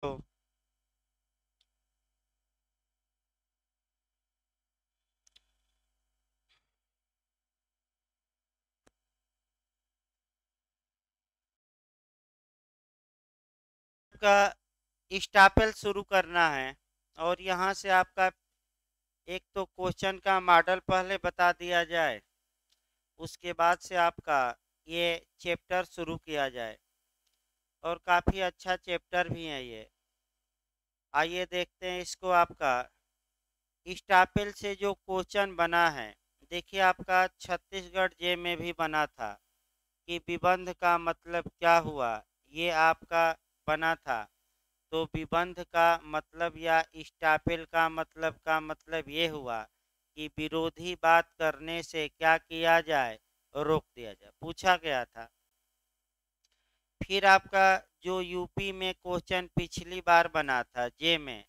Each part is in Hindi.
तो का स्टापेल शुरू करना है और यहाँ से आपका एक तो क्वेश्चन का मॉडल पहले बता दिया जाए, उसके बाद से आपका ये चैप्टर शुरू किया जाए और काफ़ी अच्छा चैप्टर भी है ये। आइए देखते हैं इसको। आपका स्टापेल से जो क्वेश्चन बना है, देखिए आपका छत्तीसगढ़ जे में भी बना था कि विबंध का मतलब क्या हुआ, ये आपका बना था। तो विबंध का मतलब या स्टापेल का मतलब ये हुआ कि विरोधी बात करने से क्या किया जाए, रोक दिया जाए, पूछा गया था। फिर आपका जो यूपी में क्वेश्चन पिछली बार बना था जे में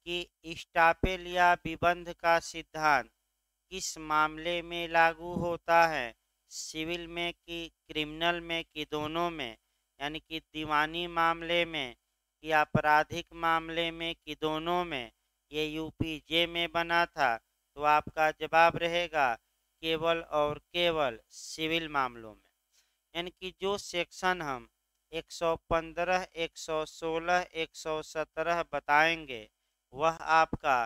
कि स्टापेल या विबंध का सिद्धांत किस मामले में लागू होता है, सिविल में कि क्रिमिनल में कि दोनों में, यानी कि दीवानी मामले में कि आपराधिक मामले में कि दोनों में, ये यूपी जे में बना था। तो आपका जवाब रहेगा केवल और केवल सिविल मामलों में। यानी कि जो सेक्शन हम 115, 116, 117 बताएंगे, वह आपका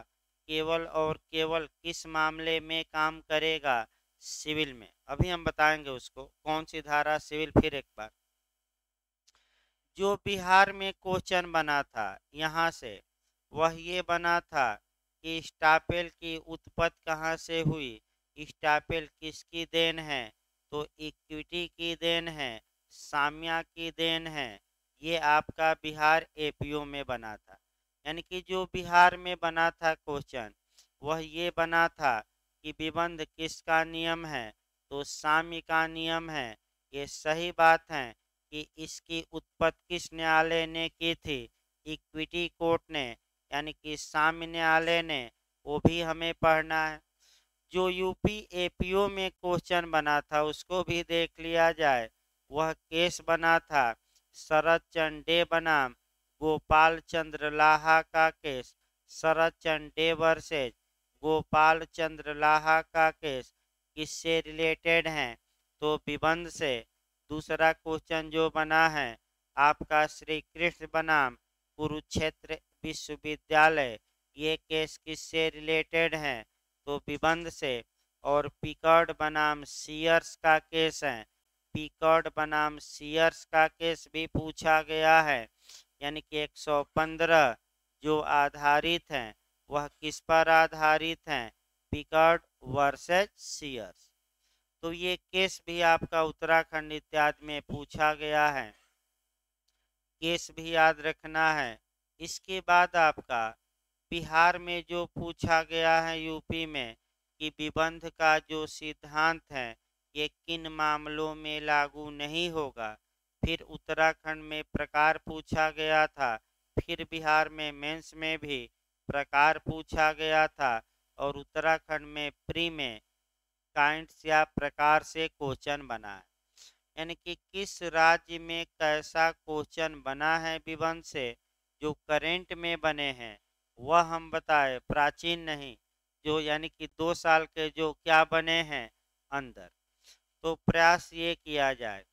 केवल और केवल किस मामले में काम करेगा, सिविल में। अभी हम बताएंगे उसको कौन सी धारा सिविल। फिर एक बार, जो बिहार में क्वेश्चन बना था यहाँ से, वह ये बना था कि स्टापेल की उत्पत्ति कहाँ से हुई, स्टापेल किसकी देन है, तो इक्विटी की देन है, साम्या की देन है। ये आपका बिहार एपीओ में बना था। यानी कि जो बिहार में बना था क्वेश्चन, वह ये बना था कि विबंध किसका नियम है, तो साम्य का नियम है। ये सही बात है कि इसकी उत्पत्ति किस न्यायालय ने की थी, इक्विटी कोर्ट ने, यानी कि साम्य न्यायालय ने। वो भी हमें पढ़ना है। जो यूपी एपीओ में क्वेश्चन बना था उसको भी देख लिया जाए। वह केस बना था शरद चंद्र डे बनाम गोपाल चंद्र लाहा का केस। शरद चंद्र डे वर्सेज गोपाल चंद्र लाहा का केस किससे रिलेटेड है, तो विबंध से। दूसरा क्वेश्चन जो बना है आपका श्री कृष्ण बनाम कुरुक्षेत्र विश्वविद्यालय, ये केस किससे रिलेटेड है, तो विबंध से। और पिकॉर्ड बनाम सीयर्स का केस है, पिकॉर्ड बनाम सीयर्स का केस भी पूछा गया है। यानी कि 115 जो आधारित हैं वह किस पर आधारित हैं, पिकॉर्ड वर्सेस सीयर्स। तो ये केस भी आपका उत्तराखंड इत्यादि में पूछा गया है, केस भी याद रखना है। इसके बाद आपका बिहार में जो पूछा गया है यूपी में कि विबंध का जो सिद्धांत है ये किन मामलों में लागू नहीं होगा। फिर उत्तराखंड में प्रकार पूछा गया था। फिर बिहार में मेंस में भी प्रकार पूछा गया था। और उत्तराखंड में प्री में काइंड्स या प्रकार से क्वेश्चन बना है। यानी कि किस राज्य में कैसा क्वेश्चन बना है विबंध से, जो करेंट में बने हैं वह हम बताए, प्राचीन नहीं। जो यानी कि 2 साल के जो क्या बने हैं अंदर। तो प्रयास ये किया जाए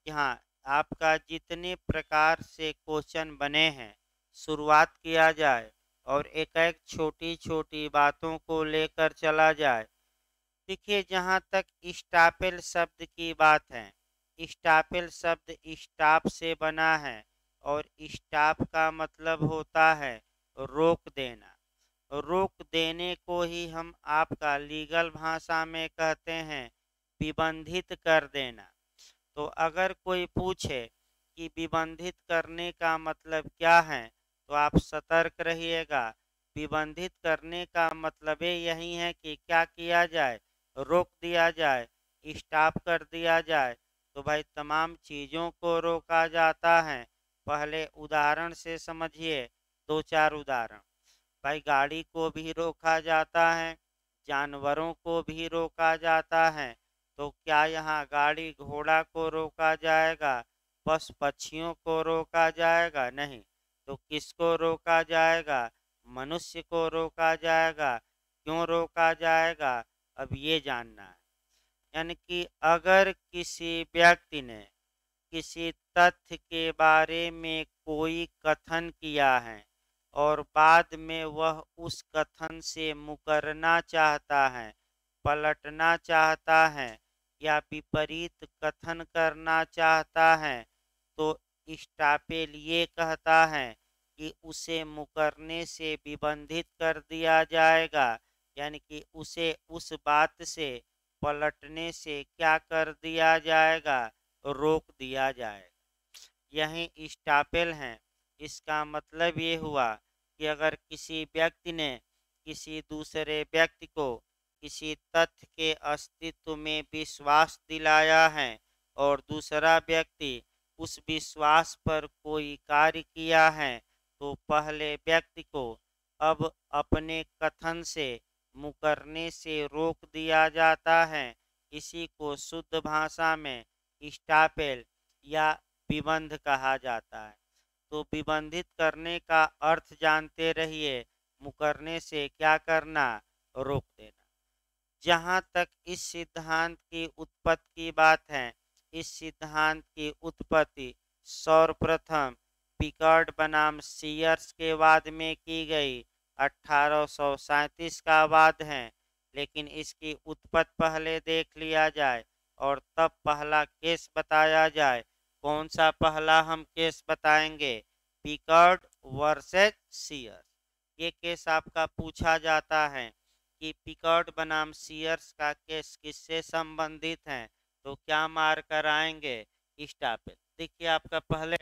कि हाँ, आपका जितने प्रकार से क्वेश्चन बने हैं शुरुआत किया जाए और एक एक छोटी छोटी बातों को लेकर चला जाए। देखिए, जहाँ तक स्टापेल शब्द की बात है, स्टापेल शब्द स्टाप से बना है और स्टाप का मतलब होता है रोक देना। रोक देने को ही हम आपका लीगल भाषा में कहते हैं विबंधित कर देना। तो अगर कोई पूछे कि विबंधित करने का मतलब क्या है, तो आप सतर्क रहिएगा। विबंधित करने का मतलब यही है कि क्या किया जाए, रोक दिया जाए, स्टॉप कर दिया जाए। तो भाई तमाम चीज़ों को रोका जाता है। पहले उदाहरण से समझिए, 2-4 उदाहरण। भाई गाड़ी को भी रोका जाता है, जानवरों को भी रोका जाता है। तो क्या यहाँ गाड़ी घोड़ा को रोका जाएगा, पशु पक्षियों को रोका जाएगा? नहीं। तो किसको रोका जाएगा? मनुष्य को रोका जाएगा। क्यों रोका जाएगा? अब ये जानना है। यानी कि अगर किसी व्यक्ति ने किसी तथ्य के बारे में कोई कथन किया है और बाद में वह उस कथन से मुकरना चाहता है, पलटना चाहता है या विपरीत कथन करना चाहता है, तो स्टापेल ये कहता है कि उसे मुकरने से विबंधित कर दिया जाएगा। यानी कि उसे उस बात से पलटने से क्या कर दिया जाएगा? रोक दिया जाएगा। यही स्टापेल हैं। इसका मतलब ये हुआ कि अगर किसी व्यक्ति ने किसी दूसरे व्यक्ति को किसी तथ्य के अस्तित्व में विश्वास दिलाया है और दूसरा व्यक्ति उस विश्वास पर कोई कार्य किया है, तो पहले व्यक्ति को अब अपने कथन से मुकरने से रोक दिया जाता है। इसी को शुद्ध भाषा में स्टापेल या विबंध कहा जाता है। तो विबंधित करने का अर्थ जानते रहिए। मुकरने से क्या करना? रोक देना। जहाँ तक इस सिद्धांत की उत्पत्ति की बात है, इस सिद्धांत की उत्पत्ति सर्वप्रथम पिकार्ड बनाम सीयर्स के वाद में की गई। 1837 का वाद है। लेकिन इसकी उत्पत्ति पहले देख लिया जाए और तब पहला केस बताया जाए। कौन सा पहला हम केस बताएंगे? Picard versus Sears. ये केस आपका पूछा जाता है कि पिकार्ड बनाम सीयर्स का केस किससे संबंधित है, तो क्या मार कर आएंगे? स्टापेल। देखिए आपका पहले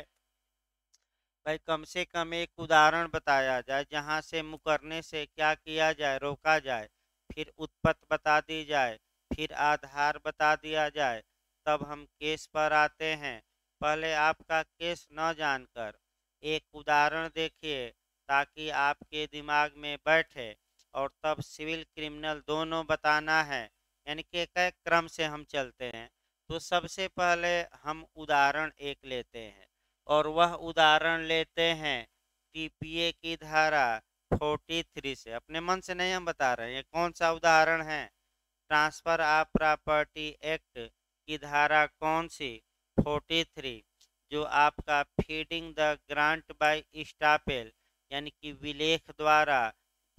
भाई कम से कम एक उदाहरण बताया जाए जहां से मुकरने से क्या किया जाए, रोका जाए, फिर उत्पत्ति बता दी जाए, फिर आधार बता दिया जाए, तब हम केस पर आते हैं। पहले आपका केस न जानकर एक उदाहरण देखिए ताकि आपके दिमाग में बैठे, और तब सिविल क्रिमिनल दोनों बताना है। यानी कि एक एक क्रम से हम चलते हैं। तो सबसे पहले हम उदाहरण एक लेते हैं और वह उदाहरण लेते हैं टीपीए की धारा 43 से। अपने मन से नहीं हम बता रहे हैं। कौन सा उदाहरण है? ट्रांसफर ऑफ प्रॉपर्टी एक्ट की धारा कौन सी? 43, जो आपका फीडिंग द ग्रांट बाय स्टापेल यानी कि विलेख द्वारा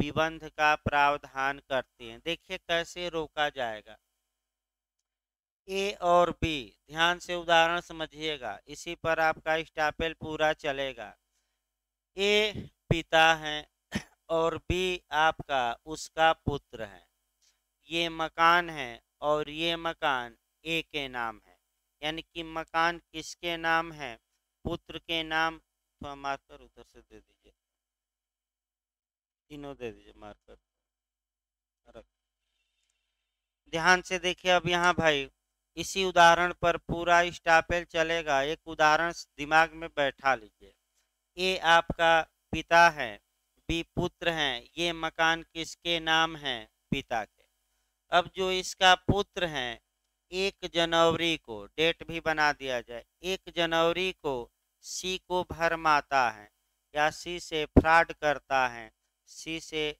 विबंध का प्रावधान करती है। देखिए कैसे रोका जाएगा। ए और बी, ध्यान से उदाहरण समझिएगा, इसी पर आपका स्टापेल पूरा चलेगा। ए पिता है और बी आपका उसका पुत्र है। ये मकान है और ये मकान ए के नाम है। यानी कि मकान किसके नाम है? पुत्र के नाम। तो मार्कर उधर से दे दीजिए, तीनों दे दीजिए मार्कर। ध्यान से देखिए अब यहाँ भाई इसी उदाहरण पर पूरा स्टापेल चलेगा। एक उदाहरण दिमाग में बैठा लीजिए। ए आपका पिता है, बी पुत्र हैं। ये मकान किसके नाम है? पिता के। अब जो इसका पुत्र है, 1 जनवरी को, डेट भी बना दिया जाए, 1 जनवरी को सी को भरमाता है या सी से फ्रॉड करता है, सी से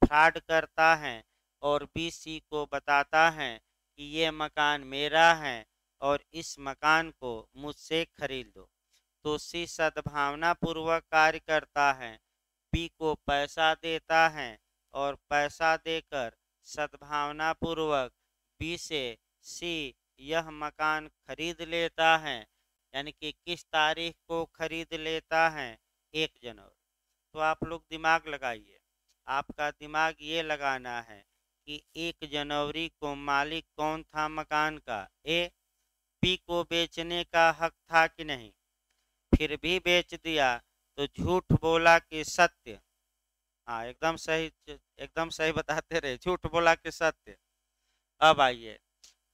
फ्रॉड करता है और बी सी को बताता है कि ये मकान मेरा है और इस मकान को मुझसे खरीद लो। तो सी सद्भावना पूर्वक कार्य करता है, बी को पैसा देता है और पैसा देकर सद्भावना पूर्वक बी से सी यह मकान खरीद लेता है। यानी कि किस तारीख को खरीद लेता है? 1 जनवरी। तो आप लोग दिमाग लगाइए। आपका दिमाग ये लगाना है कि 1 जनवरी को मालिक कौन था मकान का? ए। बी को बेचने का हक था कि नहीं? फिर भी बेच दिया तो झूठ बोला कि सत्य? हाँ एकदम सही, एकदम सही बताते रहे। झूठ बोला कि सत्य। अब आइए,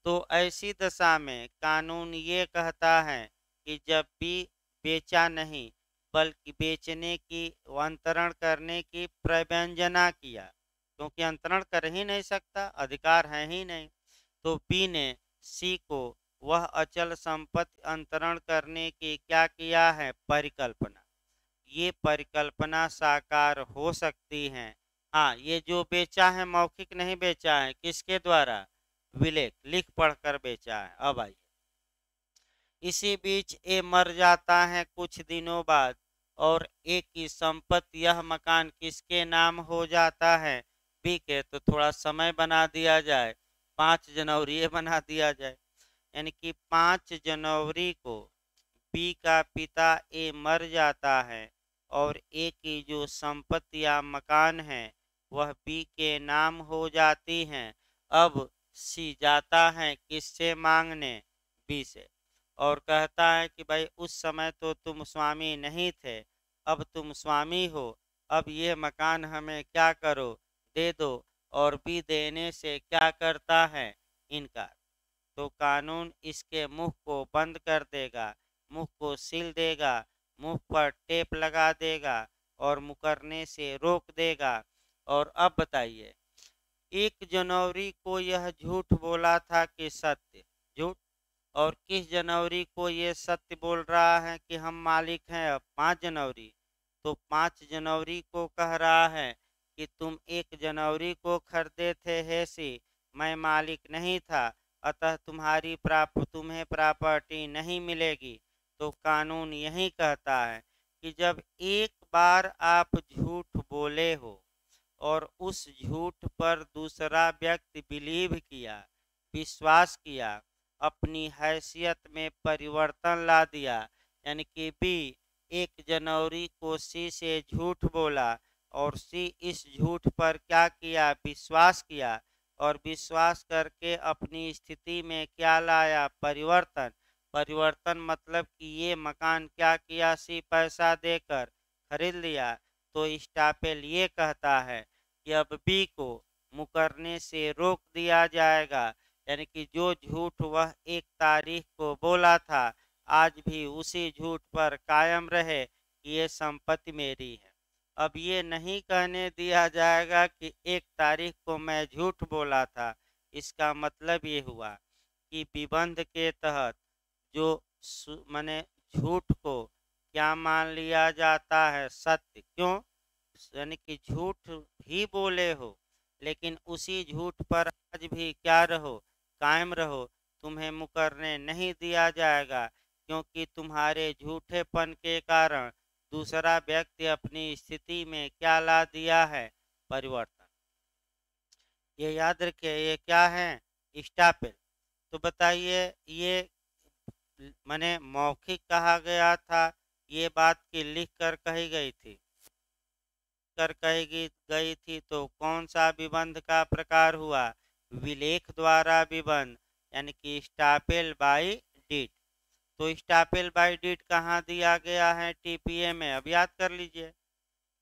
तो ऐसी दशा में कानून ये कहता है कि जब भी बेचा नहीं बल्कि बेचने की अंतरण करने की प्रव्यंजना किया, क्योंकि अंतरण कर ही नहीं सकता, अधिकार है ही नहीं, तो बी ने सी को वह अचल संपत्ति अंतरण करने की क्या किया है? परिकल्पना। ये परिकल्पना साकार हो सकती है। हाँ, ये जो बेचा है मौखिक नहीं बेचा है, किसके द्वारा? विलेख, लिख पढ़कर बेचा है। अब आइए, इसी बीच ए मर जाता है कुछ दिनों बाद, और ए की संपत्ति यह मकान किसके नाम हो जाता है? बी के। तो थोड़ा समय बना दिया जाए, 5 जनवरी ये बना दिया जाए, यानी कि 5 जनवरी को बी का पिता ए मर जाता है और ए की जो संपत्ति या मकान है वह बी के नाम हो जाती हैं। अब सी जाता है किससे मांगने? बी से, और कहता है कि भाई उस समय तो तुम स्वामी नहीं थे, अब तुम स्वामी हो, अब ये मकान हमें क्या करो, दे दो। और बी देने से क्या करता है? इनकार। तो कानून इसके मुंह को बंद कर देगा, मुंह को सील देगा, मुंह पर टेप लगा देगा और मुकरने से रोक देगा। और अब बताइए, 1 जनवरी को यह झूठ बोला था कि सत्य? झूठ। और किस जनवरी को ये सत्य बोल रहा है कि हम मालिक हैं? अब 5 जनवरी। तो 5 जनवरी को कह रहा है कि तुम 1 जनवरी को खरीदे थे हेसी, मैं मालिक नहीं था, अतः तुम्हें प्रॉपर्टी नहीं मिलेगी। तो कानून यही कहता है कि जब एक बार आप झूठ बोले हो और उस झूठ पर दूसरा व्यक्ति बिलीव किया, विश्वास किया, अपनी हैसियत में परिवर्तन ला दिया, यानी कि बी 1 जनवरी को सी से झूठ बोला और सी इस झूठ पर क्या किया? विश्वास किया, और विश्वास करके अपनी स्थिति में क्या लाया? परिवर्तन। परिवर्तन मतलब कि ये मकान क्या किया? सी पैसा देकर खरीद लिया। तो स्टापेल ये कहता है कि अब बी को मुकरने से रोक दिया जाएगा, यानी कि जो झूठ वह 1 तारीख को बोला था, आज भी उसी झूठ पर कायम रहे कि ये संपत्ति मेरी है। अब ये नहीं कहने दिया जाएगा कि 1 तारीख को मैं झूठ बोला था। इसका मतलब ये हुआ कि विबंध के तहत जो माने झूठ को क्या मान लिया जाता है? सत्य। क्यों? यानी कि झूठ भी बोले हो, लेकिन उसी झूठ पर आज भी क्या रहो? कायम रहो। तुम्हें मुकरने नहीं दिया जाएगा, क्योंकि तुम्हारे झूठेपन के कारण दूसरा व्यक्ति अपनी स्थिति में क्या ला दिया है? परिवर्तन। ये याद रखिए, ये क्या है? स्टापेल। तो बताइए, ये माने मौखिक कहा गया था, ये बात की लिख कर कही गई थी? गई थी तो कौन सा विबंध का प्रकार हुआ? विलेख द्वारा विबंध, यानी कि स्टापेल बाई डीड। तो स्टापेल बाई डीड कहाँ दिया गया है? टीपीए में। अब याद कर लीजिए,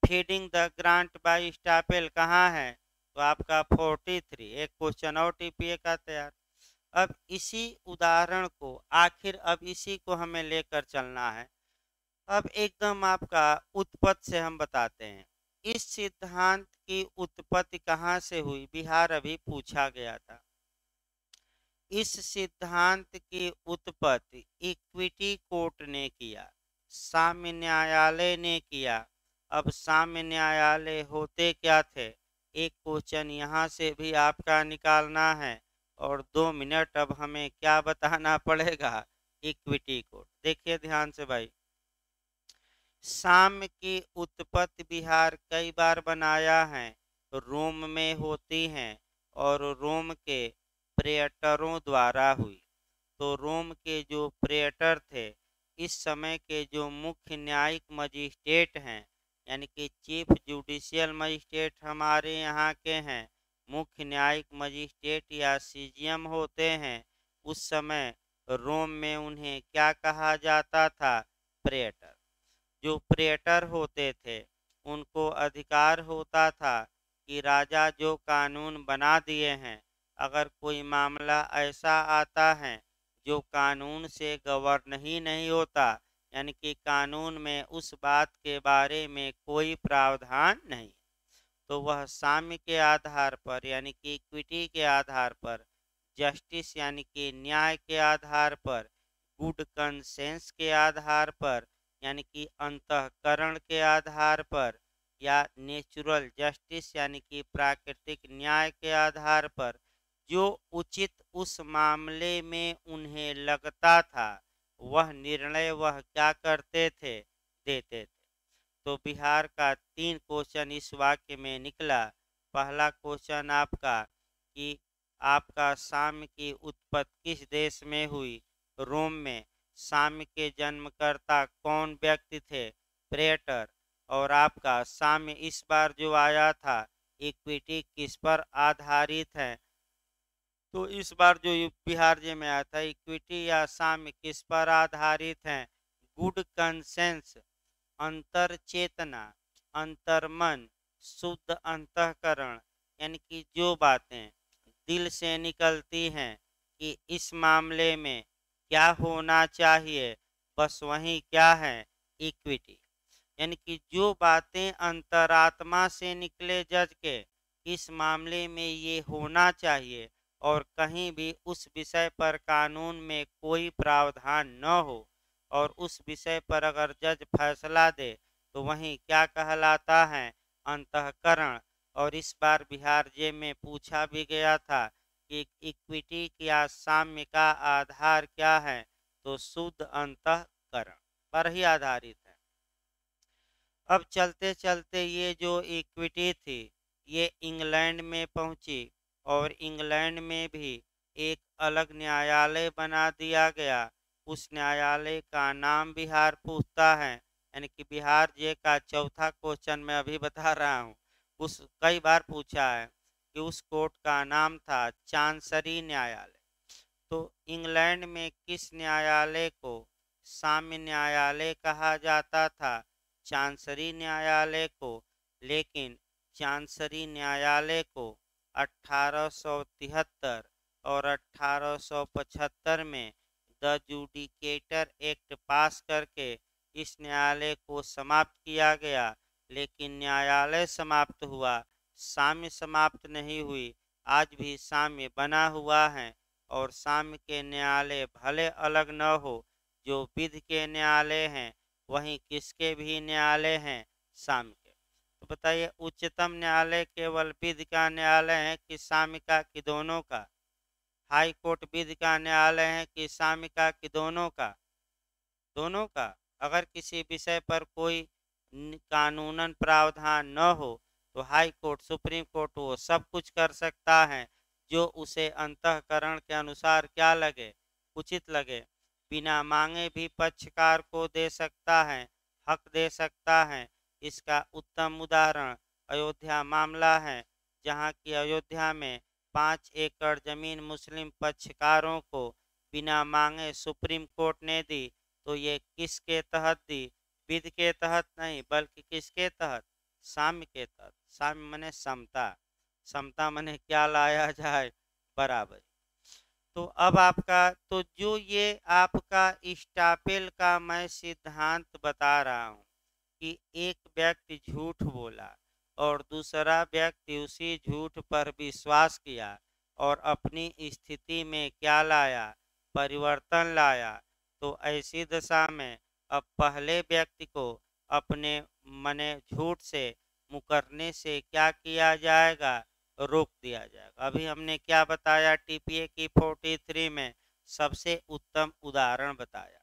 फीडिंग द ग्रांट बाई स्टापेल कहाँ है? तो आपका 43। एक क्वेश्चन और टीपीए का तैयार। अब इसी उदाहरण को अब इसी को हमें लेकर चलना है। अब एकदम आपका उत्पत्ति से हम बताते हैं। इस सिद्धांत की उत्पत्ति कहाँ से हुई? बिहार अभी पूछा गया था। इस सिद्धांत की उत्पत्ति इक्विटी कोर्ट ने किया, साम्य न्यायालय ने किया। अब साम्य न्यायालय होते क्या थे? एक क्वेश्चन यहाँ से भी आपका निकालना है, और 2 मिनट अब हमें क्या बताना पड़ेगा? Equity court. देखिए ध्यान से भाई, साम्य की उत्पत्ति बिहार कई बार बनाया है, रोम में होती हैं और रोम के प्रेटरों द्वारा हुई। तो रोम के जो प्रेटर थे, इस समय के जो मुख्य न्यायिक मजिस्ट्रेट हैं, यानी कि चीफ जुडिशियल मजिस्ट्रेट हमारे यहाँ के हैं, मुख्य न्यायिक मजिस्ट्रेट या सीजीएम होते हैं, उस समय रोम में उन्हें क्या कहा जाता था? प्रेटर। जो प्रेटर होते थे, उनको अधिकार होता था कि राजा जो कानून बना दिए हैं, अगर कोई मामला ऐसा आता है जो कानून से गवर्न ही नहीं होता, यानी कि कानून में उस बात के बारे में कोई प्रावधान नहीं, तो वह साम्य के आधार पर, यानी कि इक्विटी के आधार पर, जस्टिस यानी कि न्याय के आधार पर, गुड कंसेंस के आधार पर यानी कि अंतःकरण के आधार पर या नेचुरल जस्टिस यानी कि प्राकृतिक न्याय के आधार पर जो उचित उस मामले में उन्हें लगता था वह निर्णय वह क्या करते थे, देते थे। तो बिहार का 3 क्वेश्चन इस वाक्य में निकला। पहला क्वेश्चन आपका कि आपका साम्य की उत्पत्ति किस देश में हुई? रोम में। साम्य के जन्मकर्ता कौन व्यक्ति थे? प्रेटर। और आपका साम्य इस बार जो आया था इक्विटी किस पर आधारित है? तो इस बार जो बिहार जे में आया था इक्विटी या साम्य किस पर आधारित है? गुड कंसेंस, अंतर चेतना, अंतर्मन, शुद्ध अंतःकरण, यानी कि जो बातें दिल से निकलती हैं कि इस मामले में क्या होना चाहिए, बस वही क्या है, इक्विटी। यानी कि जो बातें अंतरात्मा से निकले जज के इस मामले में ये होना चाहिए और कहीं भी उस विषय पर कानून में कोई प्रावधान न हो और उस विषय पर अगर जज फैसला दे तो वही क्या कहलाता है, अंतःकरण। और इस बार बिहार जे में पूछा भी गया था कि इक्विटी या साम्य का आधार क्या है, तो शुद्ध अंतःकरण पर ही आधारित है। अब चलते चलते ये जो इक्विटी थी ये इंग्लैंड में पहुंची और इंग्लैंड में भी एक अलग न्यायालय बना दिया गया। उस न्यायालय का नाम बिहार पूछता है, यानी कि बिहार जे का चौथा क्वेश्चन मैं अभी बता रहा हूँ। उस कई बार पूछा है कि उस कोर्ट का नाम था चांसरी न्यायालय। तो इंग्लैंड में किस न्यायालय को साम्य न्यायालय कहा जाता था? चांसरी न्यायालय को। लेकिन चांसरी न्यायालय को 1873 और 1875 में द जुडिकेटर एक्ट पास करके इस न्यायालय को समाप्त किया गया। लेकिन न्यायालय समाप्त हुआ, साम्य समाप्त नहीं हुई। आज भी साम्य बना हुआ है और साम्य के न्यायालय भले अलग न हो, जो विधि के न्यायालय हैं वहीं किसके भी न्यायालय हैं, साम्य के। तो बताइए उच्चतम न्यायालय केवल विधि का न्यायालय है कि साम्य का, कि दोनों का? हाई कोर्ट विधि का न्यायालय है कि साम्य का, कि दोनों का? दोनों का। अगर किसी विषय पर कोई कानूनन प्रावधान न हो तो हाई कोर्ट, सुप्रीम कोर्ट वो सब कुछ कर सकता है जो उसे अंतःकरण के अनुसार क्या लगे, उचित लगे। बिना मांगे भी पक्षकार को दे सकता है, हक दे सकता है। इसका उत्तम उदाहरण अयोध्या मामला है, जहाँ की अयोध्या में 5 एकड़ जमीन मुस्लिम पक्षकारों को बिना मांगे सुप्रीम कोर्ट ने दी। तो ये किसके तहत दी? विधि के तहत नहीं, बल्कि किसके तहत? साम्य के तहत। साम्य मने समता, समता मने क्या लाया जाए, बराबर। तो अब आपका, तो जो ये आपका स्टापेल का मैं सिद्धांत बता रहा हूँ कि एक व्यक्ति झूठ बोला और दूसरा व्यक्ति उसी झूठ पर विश्वास किया और अपनी स्थिति में क्या लाया, परिवर्तन लाया। तो ऐसी दशा में अब पहले व्यक्ति को अपने मने झूठ से मुकरने से क्या किया जाएगा, रोक दिया जाएगा। अभी हमने क्या बताया, टीपीए की 43 में सबसे उत्तम उदाहरण बताया।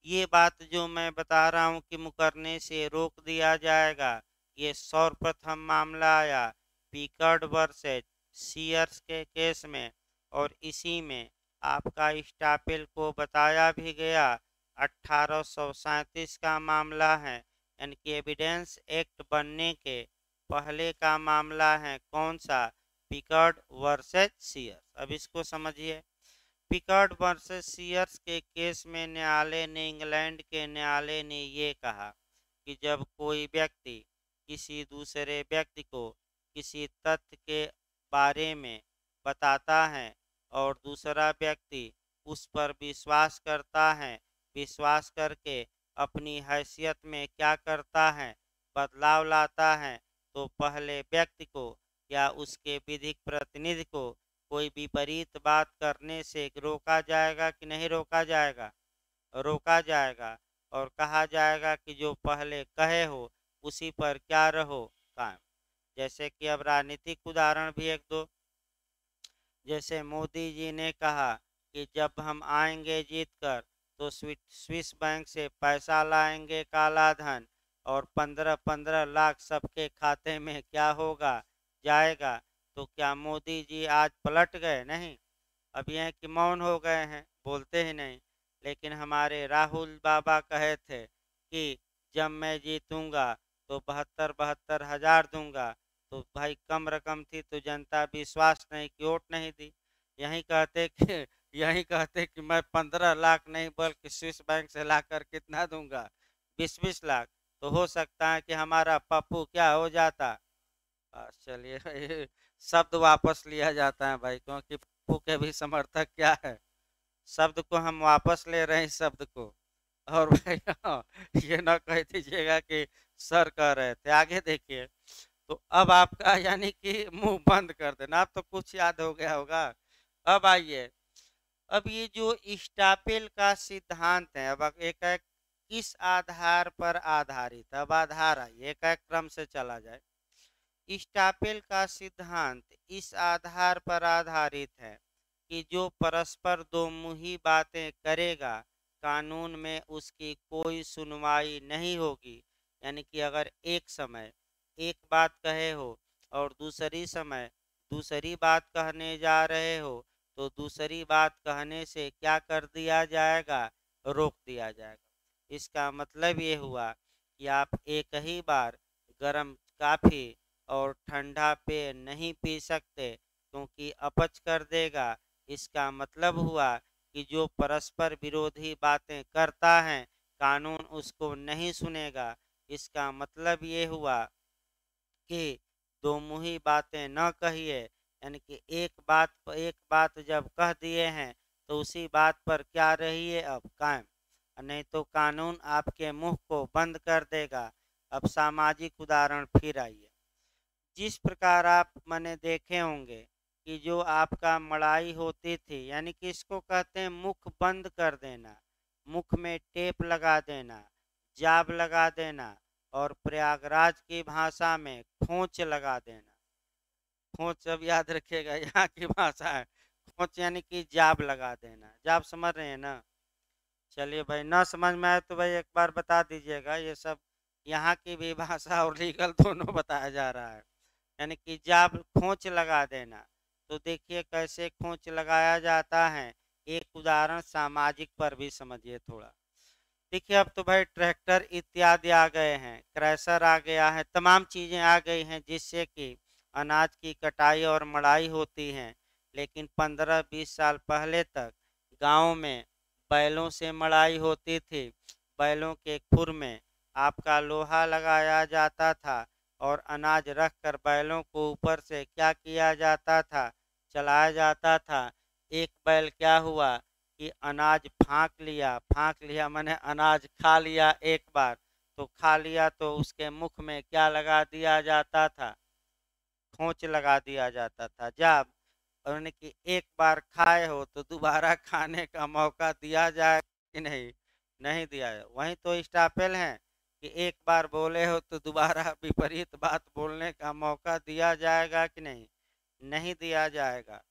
ये बात जो मैं बता रहा हूँ कि मुकरने से रोक दिया जाएगा, ये सर्वप्रथम मामला आया पिकर्ड वर्सेस सीयर्स के केस में। और इसी में आपका स्टापेल को बताया भी गया। 1837 का मामला है, यानी कि एविडेंस एक्ट बनने के पहले का मामला है। कौन सा? पिकर्ड वर्सेस सीयर्स। अब इसको समझिए। पिकर्ड वर्सेस सीयर्स के केस में न्यायालय ने, इंग्लैंड के न्यायालय ने ये कहा कि जब कोई व्यक्ति किसी दूसरे व्यक्ति को किसी तथ्य के बारे में बताता है और दूसरा व्यक्ति उस पर विश्वास करता है, विश्वास करके अपनी हैसियत में क्या करता है, बदलाव लाता है, तो पहले व्यक्ति को या उसके विधिक प्रतिनिधि को कोई विपरीत बात करने से रोका जाएगा कि नहीं रोका जाएगा? रोका जाएगा। और कहा जाएगा कि जो पहले कहे हो उसी पर क्या रहो कायम। जैसे कि अब राजनीतिक उदाहरण भी एक दो, जैसे मोदी जी ने कहा कि जब हम आएंगे जीत कर तो स्विस बैंक से पैसा लाएंगे काला धन, और 15-15 लाख सबके खाते में क्या होगा जाएगा। तो क्या मोदी जी आज पलट गए? नहीं, अब यह कि मौन हो गए हैं, बोलते ही नहीं। लेकिन हमारे राहुल बाबा कहे थे कि जब मैं जीतूंगा तो 72-72 हज़ार दूंगा। तो भाई कम रकम थी तो जनता विश्वास नहीं कि वोट नहीं दी। यही कहते कि मैं 15 लाख नहीं बल्कि स्विस बैंक से लाकर कितना दूंगा, 20-20 लाख। तो हो सकता है कि हमारा पप्पू क्या हो जाता। चलिए ये शब्द वापस लिया जाता है भाई, क्योंकि पप्पू के भी समर्थक क्या है, शब्द को हम वापस ले रहे हैं इस शब्द को। और भाई हाँ, ये ना कह दीजिएगा कि सर कह रहे थे। आगे देखिए, तो अब आपका यानी कि मुंह बंद कर देना, अब तो कुछ याद हो गया होगा। अब आइए, अब ये जो स्टापेल का सिद्धांत है, अब एक एक किस आधार पर आधारित, अब आधार आइए एक एक क्रम से चला जाए। स्टापेल का सिद्धांत इस आधार पर आधारित है कि जो परस्पर दो मुही बातें करेगा कानून में उसकी कोई सुनवाई नहीं होगी। यानी कि अगर एक समय एक बात कहे हो और दूसरी समय दूसरी बात कहने जा रहे हो, तो दूसरी बात कहने से क्या कर दिया जाएगा, रोक दिया जाएगा। इसका मतलब ये हुआ कि आप एक ही बार गर्म काफ़ी और ठंडा पेय नहीं पी सकते, क्योंकि अपच कर देगा। इसका मतलब हुआ कि जो परस्पर विरोधी बातें करता है कानून उसको नहीं सुनेगा। इसका मतलब ये हुआ कि दो मुही बातें न कहिए, यानी कि एक बात जब कह दिए हैं तो उसी बात पर क्या रहिए अब कायम, नहीं तो कानून आपके मुंह को बंद कर देगा। अब सामाजिक उदाहरण फिर आइए। जिस प्रकार आप मैंने देखे होंगे कि जो आपका मड़ाई होती थी, यानी कि इसको कहते हैं मुख बंद कर देना, मुख में टेप लगा देना, जाब लगा देना, और प्रयागराज की भाषा में खोंच लगा देना। खोंच अब याद रखिएगा, यहाँ की भाषा है खोंच, यानी कि जाब लगा देना। जाब समझ रहे हैं ना? चलिए भाई, ना समझ में आए तो भाई एक बार बता दीजिएगा। ये सब यहाँ की भी भाषा और लीगल दोनों बताया जा रहा है। यानी कि जब खोंच लगा देना, तो देखिए कैसे खोंच लगाया जाता है। एक उदाहरण सामाजिक पर भी समझिए थोड़ा। देखिए अब तो भाई ट्रैक्टर इत्यादि आ गए हैं, क्रैशर आ गया है, तमाम चीज़ें आ गई हैं जिससे कि अनाज की कटाई और मड़ाई होती है। लेकिन 15-20 साल पहले तक गांव में बैलों से मड़ाई होती थी। बैलों के खुर में आपका लोहा लगाया जाता था और अनाज रख कर बैलों को ऊपर से क्या किया जाता था, चलाया जाता था। एक बैल क्या हुआ कि अनाज फाँक लिया मैंने अनाज खा लिया एक बार, तो खा लिया तो उसके मुख में क्या लगा दिया जाता था, खोंच लगा दिया जाता था। जब उन्होंने कि एक बार खाए हो तो दोबारा खाने का मौका दिया जाए कि नहीं, नहीं दिया जाए। वहीं तो स्टापेल हैं कि एक बार बोले हो तो दोबारा विपरीत बात बोलने का मौका दिया जाएगा कि नहीं, नहीं दिया जाएगा।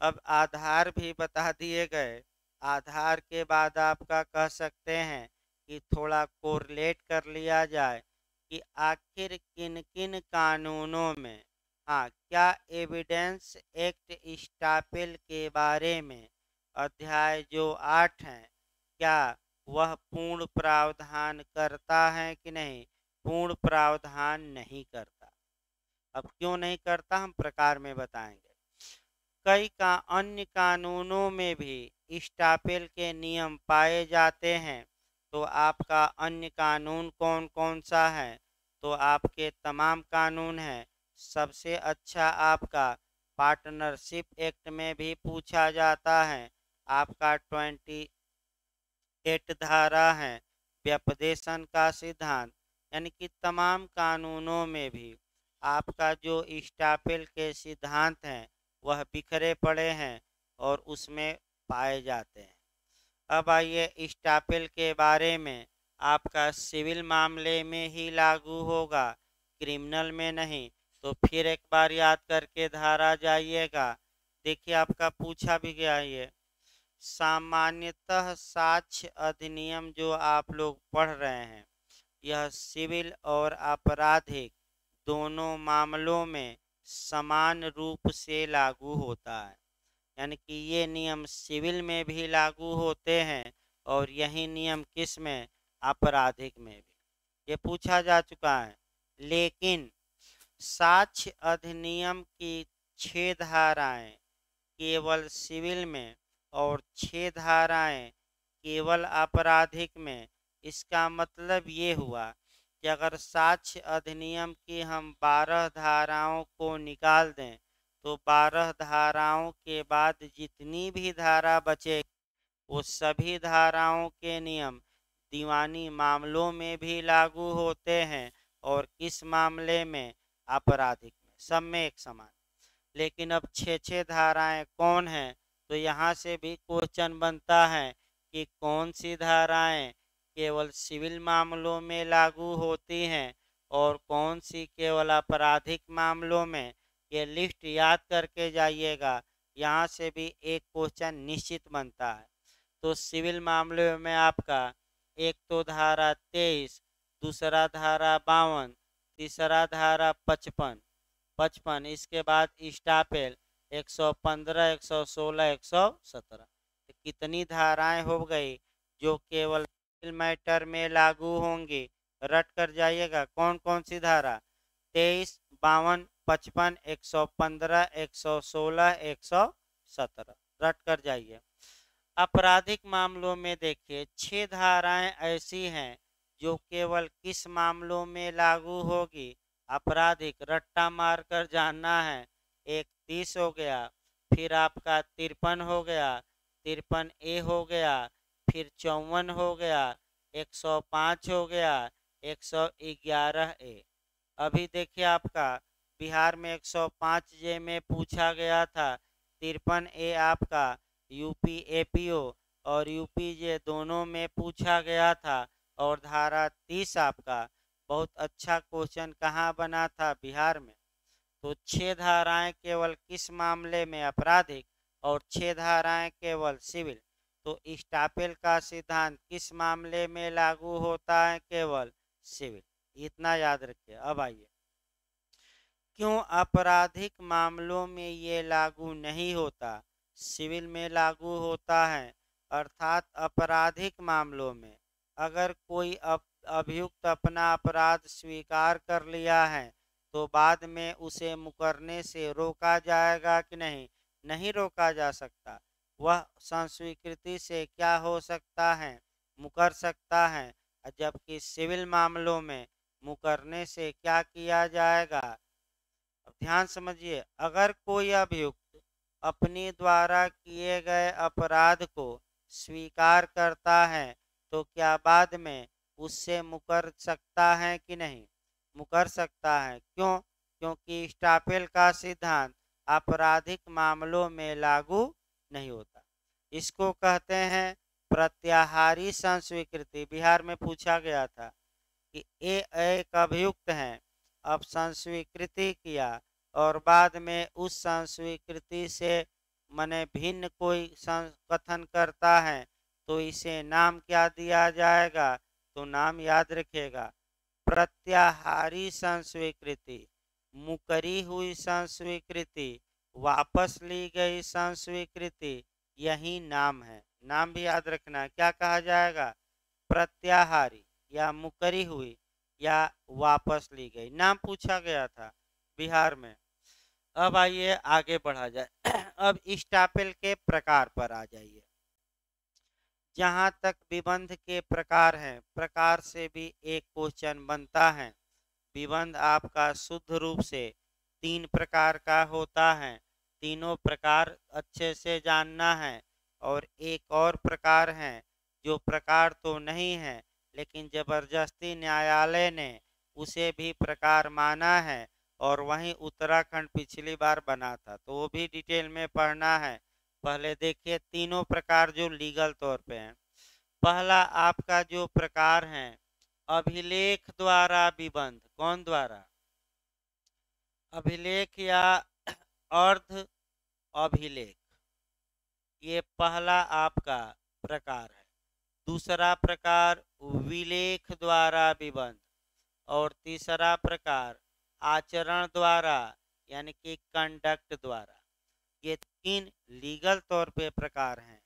अब आधार भी बता दिए गए। आधार के बाद आपका कह सकते हैं कि थोड़ा कोरिलेट कर लिया जाए कि आखिर किन किन कानूनों में, हाँ, क्या एविडेंस एक्ट स्टापेल के बारे में अध्याय जो 8 है, क्या वह पूर्ण प्रावधान करता है कि नहीं, पूर्ण प्रावधान नहीं करता। अब क्यों नहीं करता हम प्रकार में बताएंगे। कई का अन्य कानूनों में भी स्टापेल के नियम पाए जाते हैं। तो आपका अन्य कानून कौन कौन सा है, तो आपके तमाम कानून हैं। सबसे अच्छा आपका पार्टनरशिप एक्ट में भी पूछा जाता है। आपका 28 धारा है, व्यपदेशन का सिद्धांत। यानी कि तमाम कानूनों में भी आपका जो स्टापेल के सिद्धांत हैं वह बिखरे पड़े हैं और उसमें पाए जाते हैं। अब आइए स्टापेल के बारे में आपका सिविल मामले में ही लागू होगा, क्रिमिनल में नहीं। तो फिर एक बार याद करके धारा जाइएगा। देखिए आपका पूछा भी गया ये सामान्यतः साक्ष्य अधिनियम जो आप लोग पढ़ रहे हैं, यह सिविल और आपराधिक दोनों मामलों में समान रूप से लागू होता है। यानी कि ये नियम सिविल में भी लागू होते हैं और यही नियम किस में, आपराधिक में भी। ये पूछा जा चुका है। लेकिन साक्ष्य अधिनियम की 6 धाराएं केवल सिविल में और 6 धाराएं केवल आपराधिक में। इसका मतलब ये हुआ कि अगर साक्ष्य अधिनियम की हम 12 धाराओं को निकाल दें तो 12 धाराओं के बाद जितनी भी धारा बचे वो सभी धाराओं के नियम दीवानी मामलों में भी लागू होते हैं और किस मामले में, आपराधिक में, सब में एक समान। लेकिन अब 6 धाराएं कौन हैं, तो यहाँ से भी क्वेश्चन बनता है कि कौन सी धाराएं केवल सिविल मामलों में लागू होती हैं और कौन सी केवल आपराधिक मामलों में। ये लिस्ट याद करके जाइएगा, यहाँ से भी एक क्वेश्चन निश्चित बनता है। तो सिविल मामले में आपका एक तो धारा 23, दूसरा धारा 52, तीसरा धारा 55, इसके बाद स्टापेल 115, 116, 117। कितनी धाराएं हो गई जो केवल सिविल मैटर में लागू होंगी, रट कर जाइएगा। कौन कौन सी धारा, 23, 52, 55, 115, 116, 117, रट कर जाइए। आपराधिक मामलों में देखिए 6 धाराएं ऐसी हैं जो केवल किस मामलों में लागू होगी, आपराधिक। रट्टा मारकर जानना है। एक 30 हो गया, फिर आपका 53 हो गया, 53A हो गया, फिर 54 हो गया, 105 हो गया, 111A। अभी देखिए आपका बिहार में 105J में पूछा गया था, 53A आपका यूपी एपीओ और यूपीजे दोनों में पूछा गया था। और धारा 30 आपका बहुत अच्छा क्वेश्चन कहाँ बना था, बिहार में। तो 6 धाराएं केवल किस मामले में, आपराधिक, और 6 धाराएं केवल सिविल। तो स्टापेल का सिद्धांत किस मामले में लागू होता है, केवल सिविल। इतना याद रखिए। अब आइए, क्यों आपराधिक मामलों में ये लागू नहीं होता, सिविल में लागू होता है। अर्थात आपराधिक मामलों में अगर कोई अभियुक्त अपना अपराध स्वीकार कर लिया है तो बाद में उसे मुकरने से रोका जाएगा कि नहीं, नहीं रोका जा सकता। वह संस्वीकृति से क्या हो सकता है, मुकर सकता है। जबकि सिविल मामलों में मुकरने से क्या किया जाएगा। अब ध्यान समझिए, अगर कोई अभियुक्त अपने द्वारा किए गए अपराध को स्वीकार करता है तो क्या बाद में उससे मुकर सकता है कि नहीं, मुकर सकता है। क्यों, क्योंकि स्टापेल का सिद्धांत आपराधिक मामलों में लागू नहीं होता। इसको कहते हैं प्रत्याहारी संस्वीकृति। बिहार में पूछा गया था कि एक अभियुक्त हैं, अब संस्वीकृति किया और बाद में उस संस्वीकृति से मने भिन्न कोई कथन करता है तो इसे नाम क्या दिया जाएगा, तो नाम याद रखिएगा, प्रत्याहारी संस्वीकृति, मुकरी हुई संस्वीकृति, वापस ली गई संस्वीकृति, यही नाम है। नाम भी याद रखना, क्या कहा जाएगा, प्रत्याहारी या मुकरी हुई या वापस ली गई। नाम पूछा गया था बिहार में। अब आइए आगे बढ़ा जाए। अब स्टापेल के प्रकार पर आ जाइए। जहाँ तक विबंध के प्रकार हैं, प्रकार से भी एक क्वेश्चन बनता है। विबंध आपका शुद्ध रूप से 3 प्रकार का होता है। तीनों प्रकार अच्छे से जानना है। और एक और प्रकार है जो प्रकार तो नहीं है लेकिन जबरदस्ती न्यायालय ने उसे भी प्रकार माना है और वहीं उत्तराखंड पिछली बार बना था, तो वो भी डिटेल में पढ़ना है। पहले देखिए तीनों प्रकार जो लीगल तौर पे हैं। पहला आपका जो प्रकार है अभिलेख द्वारा विबंध। कौन द्वारा? अभिलेख या अर्ध अभिलेख, ये पहला आपका प्रकार है। दूसरा प्रकार विलेख द्वारा विबंध और तीसरा प्रकार आचरण द्वारा यानी कि कंडक्ट द्वारा। ये तीन लीगल तौर पे प्रकार हैं।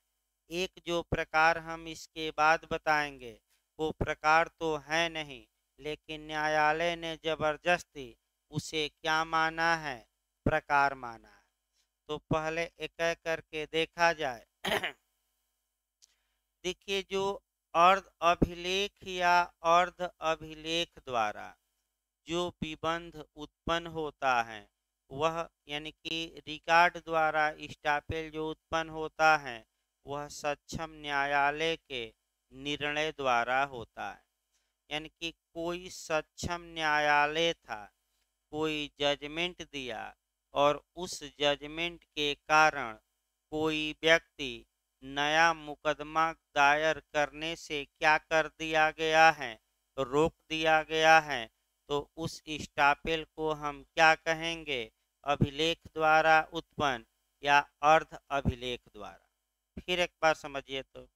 एक जो प्रकार हम इसके बाद बताएंगे वो प्रकार तो है नहीं, लेकिन न्यायालय ने जबरदस्ती उसे क्या माना है? प्रकार माना है। तो पहले एक एक करके देखा जाए। देखिए, जो अर्ध अभिलेख या अर्ध अभिलेख द्वारा जो विबंध उत्पन्न होता है वह यानी कि रिकॉर्ड द्वारा स्टापेल जो उत्पन्न होता है वह सक्षम न्यायालय के निर्णय द्वारा होता है। यानी कि कोई सक्षम न्यायालय था, कोई जजमेंट दिया और उस जजमेंट के कारण कोई व्यक्ति नया मुकदमा दायर करने से क्या कर दिया गया है? रोक दिया गया है। तो उस स्टापेल को हम क्या कहेंगे? अभिलेख द्वारा उत्पन्न या अर्ध अभिलेख द्वारा। फिर एक बार समझिए तो,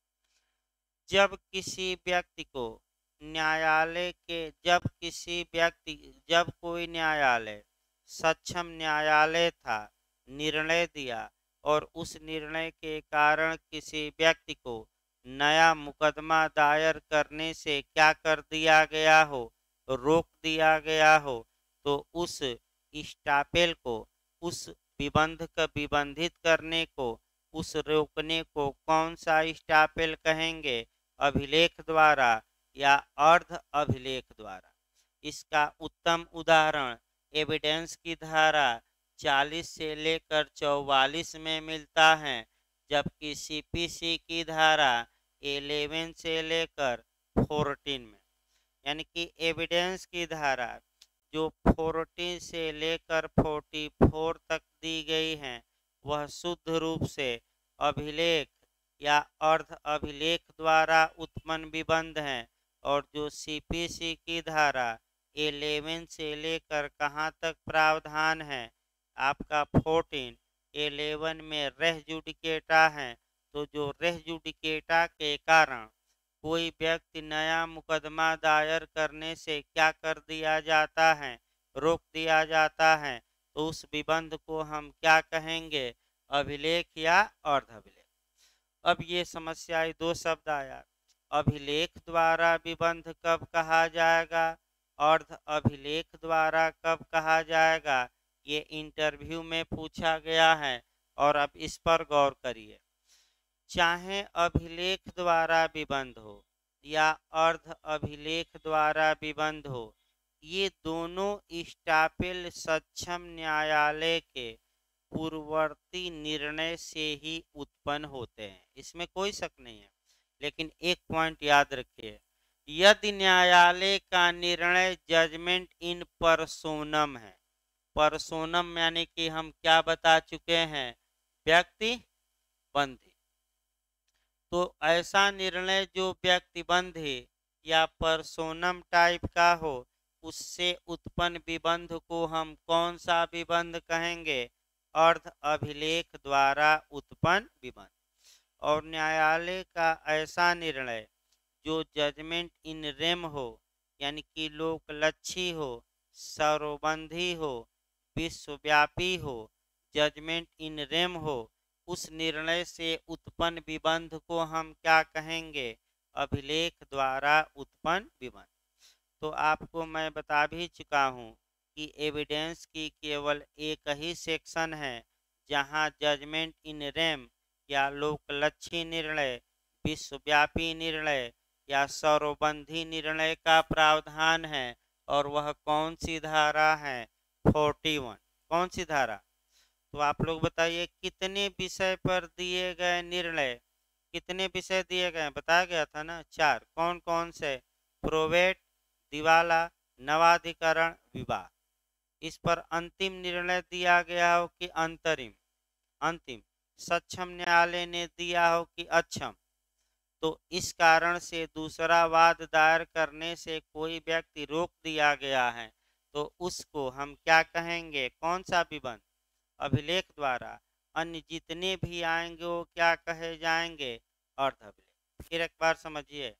जब किसी व्यक्ति को न्यायालय के जब कोई न्यायालय सक्षम न्यायालय था, निर्णय दिया और उस निर्णय के कारण किसी व्यक्ति को नया मुकदमा दायर करने से क्या कर दिया गया हो? रोक दिया गया हो, तो उस स्टापेल को, उस विबंध का विबंधित करने को, उस रोकने को कौन सा स्टापेल कहेंगे? अभिलेख द्वारा या अर्ध अभिलेख द्वारा। इसका उत्तम उदाहरण एविडेंस की धारा 40 से लेकर 44 में मिलता है, जबकि सीपीसी की धारा 11 से लेकर 14 में। यानी कि एविडेंस की धारा जो 40 से लेकर 44 तक दी गई है वह शुद्ध रूप से अभिलेख या अर्ध अभिलेख द्वारा उत्पन्न विबंध हैं, और जो सीपीसी की धारा 11 से लेकर कहाँ तक प्रावधान है आपका 14, 11 में रेह जुडिकेटा है। तो जो रेह जुडिकेटा के कारण कोई व्यक्ति नया मुकदमा दायर करने से क्या कर दिया जाता है? रोक दिया जाता है। तो उस विबंध को हम क्या कहेंगे? अभिलेख या अर्ध अभिलेख। अब ये समस्या दो शब्द आया, अभिलेख द्वारा विबंध कब कहा जाएगा, अर्ध अभिलेख द्वारा कब कहा जाएगा? ये इंटरव्यू में पूछा गया है और अब इस पर गौर करिए। चाहे अभिलेख द्वारा विबंध हो या अर्ध अभिलेख द्वारा विबंध हो, ये दोनों स्टापेल सक्षम न्यायालय के पूर्ववर्ती निर्णय से ही उत्पन्न होते हैं, इसमें कोई शक नहीं है। लेकिन एक पॉइंट याद रखिए, यदि न्यायालय का निर्णय जजमेंट इन पर्सोनम है, पर्सोनम यानी कि हम क्या बता चुके हैं? व्यक्ति बंधी। तो ऐसा निर्णय जो व्यक्तिबंधी या पर्सोनम टाइप का हो, उससे उत्पन्न विबंध को हम कौन सा विबंध कहेंगे? अर्ध अभिलेख द्वारा उत्पन्न विबंध। और न्यायालय का ऐसा निर्णय जो जजमेंट इन रेम हो, यानी कि लोकलक्षी हो, सर्वबंधी हो, विश्वव्यापी हो, जजमेंट इन रेम हो, उस निर्णय से उत्पन्न विबंध को हम क्या कहेंगे? अभिलेख द्वारा उत्पन्न विबंध। तो आपको मैं बता भी चुका हूँ कि एविडेंस की केवल एक ही सेक्शन है जहाँ जजमेंट इन रेम या लोकलक्षी निर्णय, विश्वव्यापी निर्णय या सर्वबंधी निर्णय का प्रावधान है, और वह कौन सी धारा है? 41। कौन सी धारा? तो आप लोग बताइए, कितने विषय पर दिए गए निर्णय? कितने विषय दिए गए? बताया गया था ना, 4। कौन कौन से? प्रोवेट, दिवाला, नवाधिकरण, विवाह। इस पर अंतिम निर्णय दिया गया हो कि अंतरिम? अंतिम। सक्षम न्यायालय ने दिया हो कि अक्षम? तो इस कारण से दूसरा वाद दायर करने से कोई व्यक्ति रोक दिया गया है, तो उसको हम क्या कहेंगे? कौन सा विबंध? अभिलेख द्वारा। अन्य जितने भी आएंगे वो क्या कहे जाएंगे? अर्ध अभिलेख। फिर एक बार समझिए,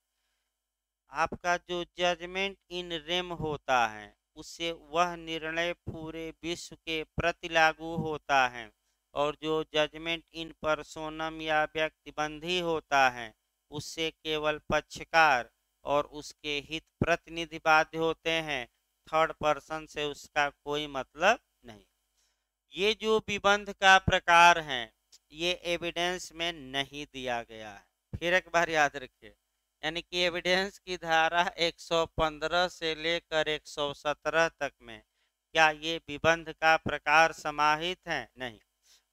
आपका जो जजमेंट इन रेम होता है उससे वह निर्णय पूरे विश्व के प्रति लागू होता है, और जो जजमेंट इन पर्सोनम या व्यक्तिबंधी होता है उससे केवल पक्षकार और उसके हित प्रतिनिधि बाध्य होते हैं, थर्ड पर्सन से उसका कोई मतलब नहीं। ये जो विबंध का प्रकार है ये एविडेंस में नहीं दिया गया है। फिर एक बार याद रखिए, यानी कि एविडेंस की धारा 115 से लेकर 117 तक में क्या ये विबंध का प्रकार समाहित है? नहीं।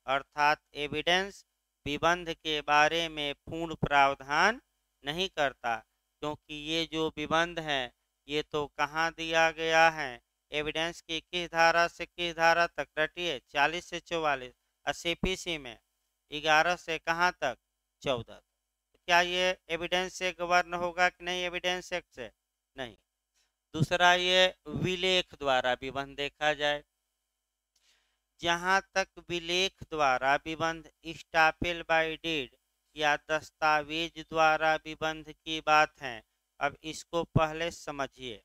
अर्थात एविडेंस विबंध के बारे में पूर्ण प्रावधान नहीं करता, क्योंकि ये जो विबंध है ये तो कहाँ दिया गया है? एविडेंस की किस धारा से किस धारा तक? रटिए, 40 से 44। सीपीसी में 11 से कहाँ तक? 14। क्या ये एविडेंस से गवर्न होगा कि नहीं? एविडेंस एक्ट से नहीं। दूसरा, ये विलेख द्वारा विबंध देखा जाए। जहाँ तक विलेख द्वारा विबंध स्टापेल बाय डीड या दस्तावेज द्वारा विबंध की बात है, अब इसको पहले समझिए।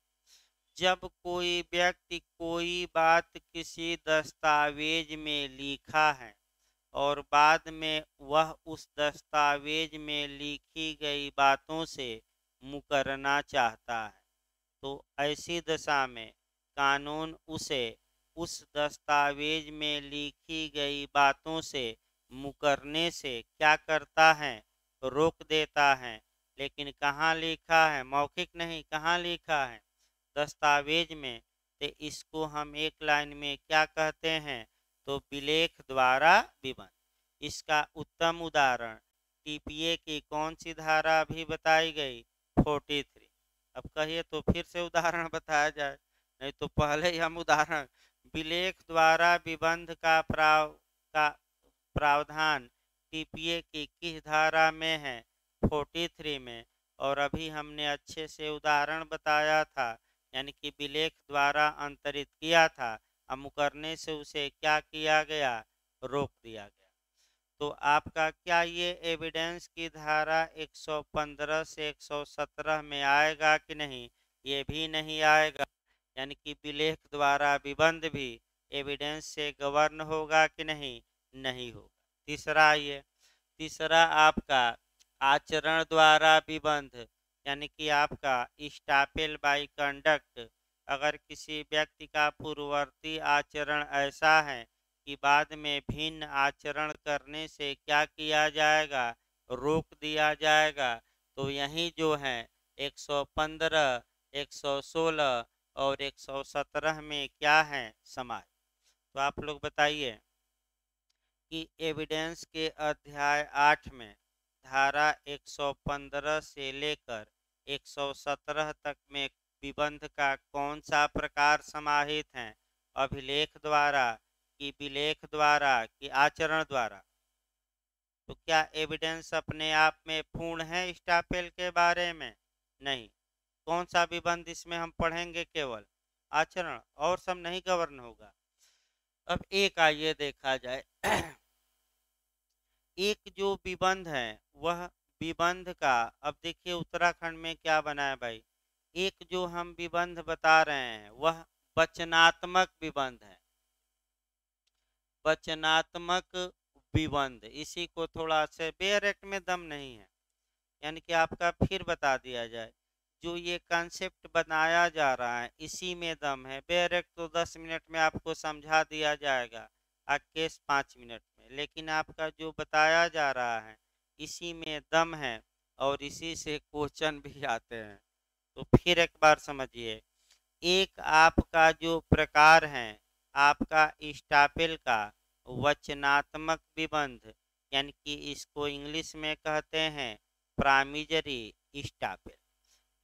जब कोई व्यक्ति कोई बात किसी दस्तावेज में लिखा है और बाद में वह उस दस्तावेज में लिखी गई बातों से मुकरना चाहता है, तो ऐसी दशा में कानून उसे उस दस्तावेज में लिखी गई बातों से मुकरने से क्या करता है? रोक देता है। लेकिन कहाँ लिखा है? मौखिक नहीं, कहाँ लिखा है? दस्तावेज में। तो इसको हम एक लाइन में क्या कहते हैं? तो विलेख द्वारा विबंध। इसका उत्तम उदाहरण टीपीए की कौन सी धारा अभी बताई गई? 43। अब कहिए तो फिर से उदाहरण बताया जाए, नहीं तो पहले ही हम उदाहरण। विलेख द्वारा विबंध का प्रावधान टीपीए की किस धारा में है? 43 में। और अभी हमने अच्छे से उदाहरण बताया था, यानी कि विलेख द्वारा अंतरित किया था, अब मुकरने से उसे क्या किया गया? रोक दिया गया। तो आपका क्या ये एविडेंस की धारा 115 से 117 में आएगा कि नहीं? ये भी नहीं आएगा। यानी कि विलेख द्वारा विबंध भी एविडेंस से गवर्न होगा कि नहीं? नहीं होगा। तीसरा, ये तीसरा आपका आचरण द्वारा विबंध, यानी कि आपका स्टापेल बाय कंडक्ट। अगर किसी व्यक्ति का पूर्ववर्ती आचरण ऐसा है कि बाद में भिन्न आचरण करने से क्या किया जाएगा? रोक दिया जाएगा, तो यही जो है 115, 116 और 117 में क्या है? समाज। तो आप लोग बताइए कि एविडेंस के अध्याय 8 में धारा 115 से लेकर 117 तक में विबंध का कौन सा प्रकार समाहित है? अभिलेख द्वारा कि विलेख द्वारा कि आचरण द्वारा? तो क्या एविडेंस अपने आप में पूर्ण है स्टापेल के बारे में? नहीं। कौन सा विबंध इसमें हम पढ़ेंगे? केवल आचरण, और सब नहीं गवर्न होगा। अब एक आइए देखा जाए एक जो विबंध है वह विबंध का, अब देखिए उत्तराखंड में क्या बना है भाई। एक जो हम विबंध बता रहे हैं वह वचनात्मक विबंध है। वचनात्मक विबंध, इसी को थोड़ा से बेयर एक्ट में दम नहीं है, यानी कि आपका फिर बता दिया जाए, जो ये कंसेप्ट बनाया जा रहा है इसी में दम है। बेयर एक्ट तो 10 मिनट में आपको समझा दिया जाएगा, केस 5 मिनट में, लेकिन आपका जो बताया जा रहा है इसी में दम है और इसी से क्वेश्चन भी आते हैं। तो फिर एक बार समझिए, एक आपका जो प्रकार है आपका स्टापेल का वचनात्मक विबंध, यानी कि इसको इंग्लिश में कहते हैं प्राइमरी स्टापेल।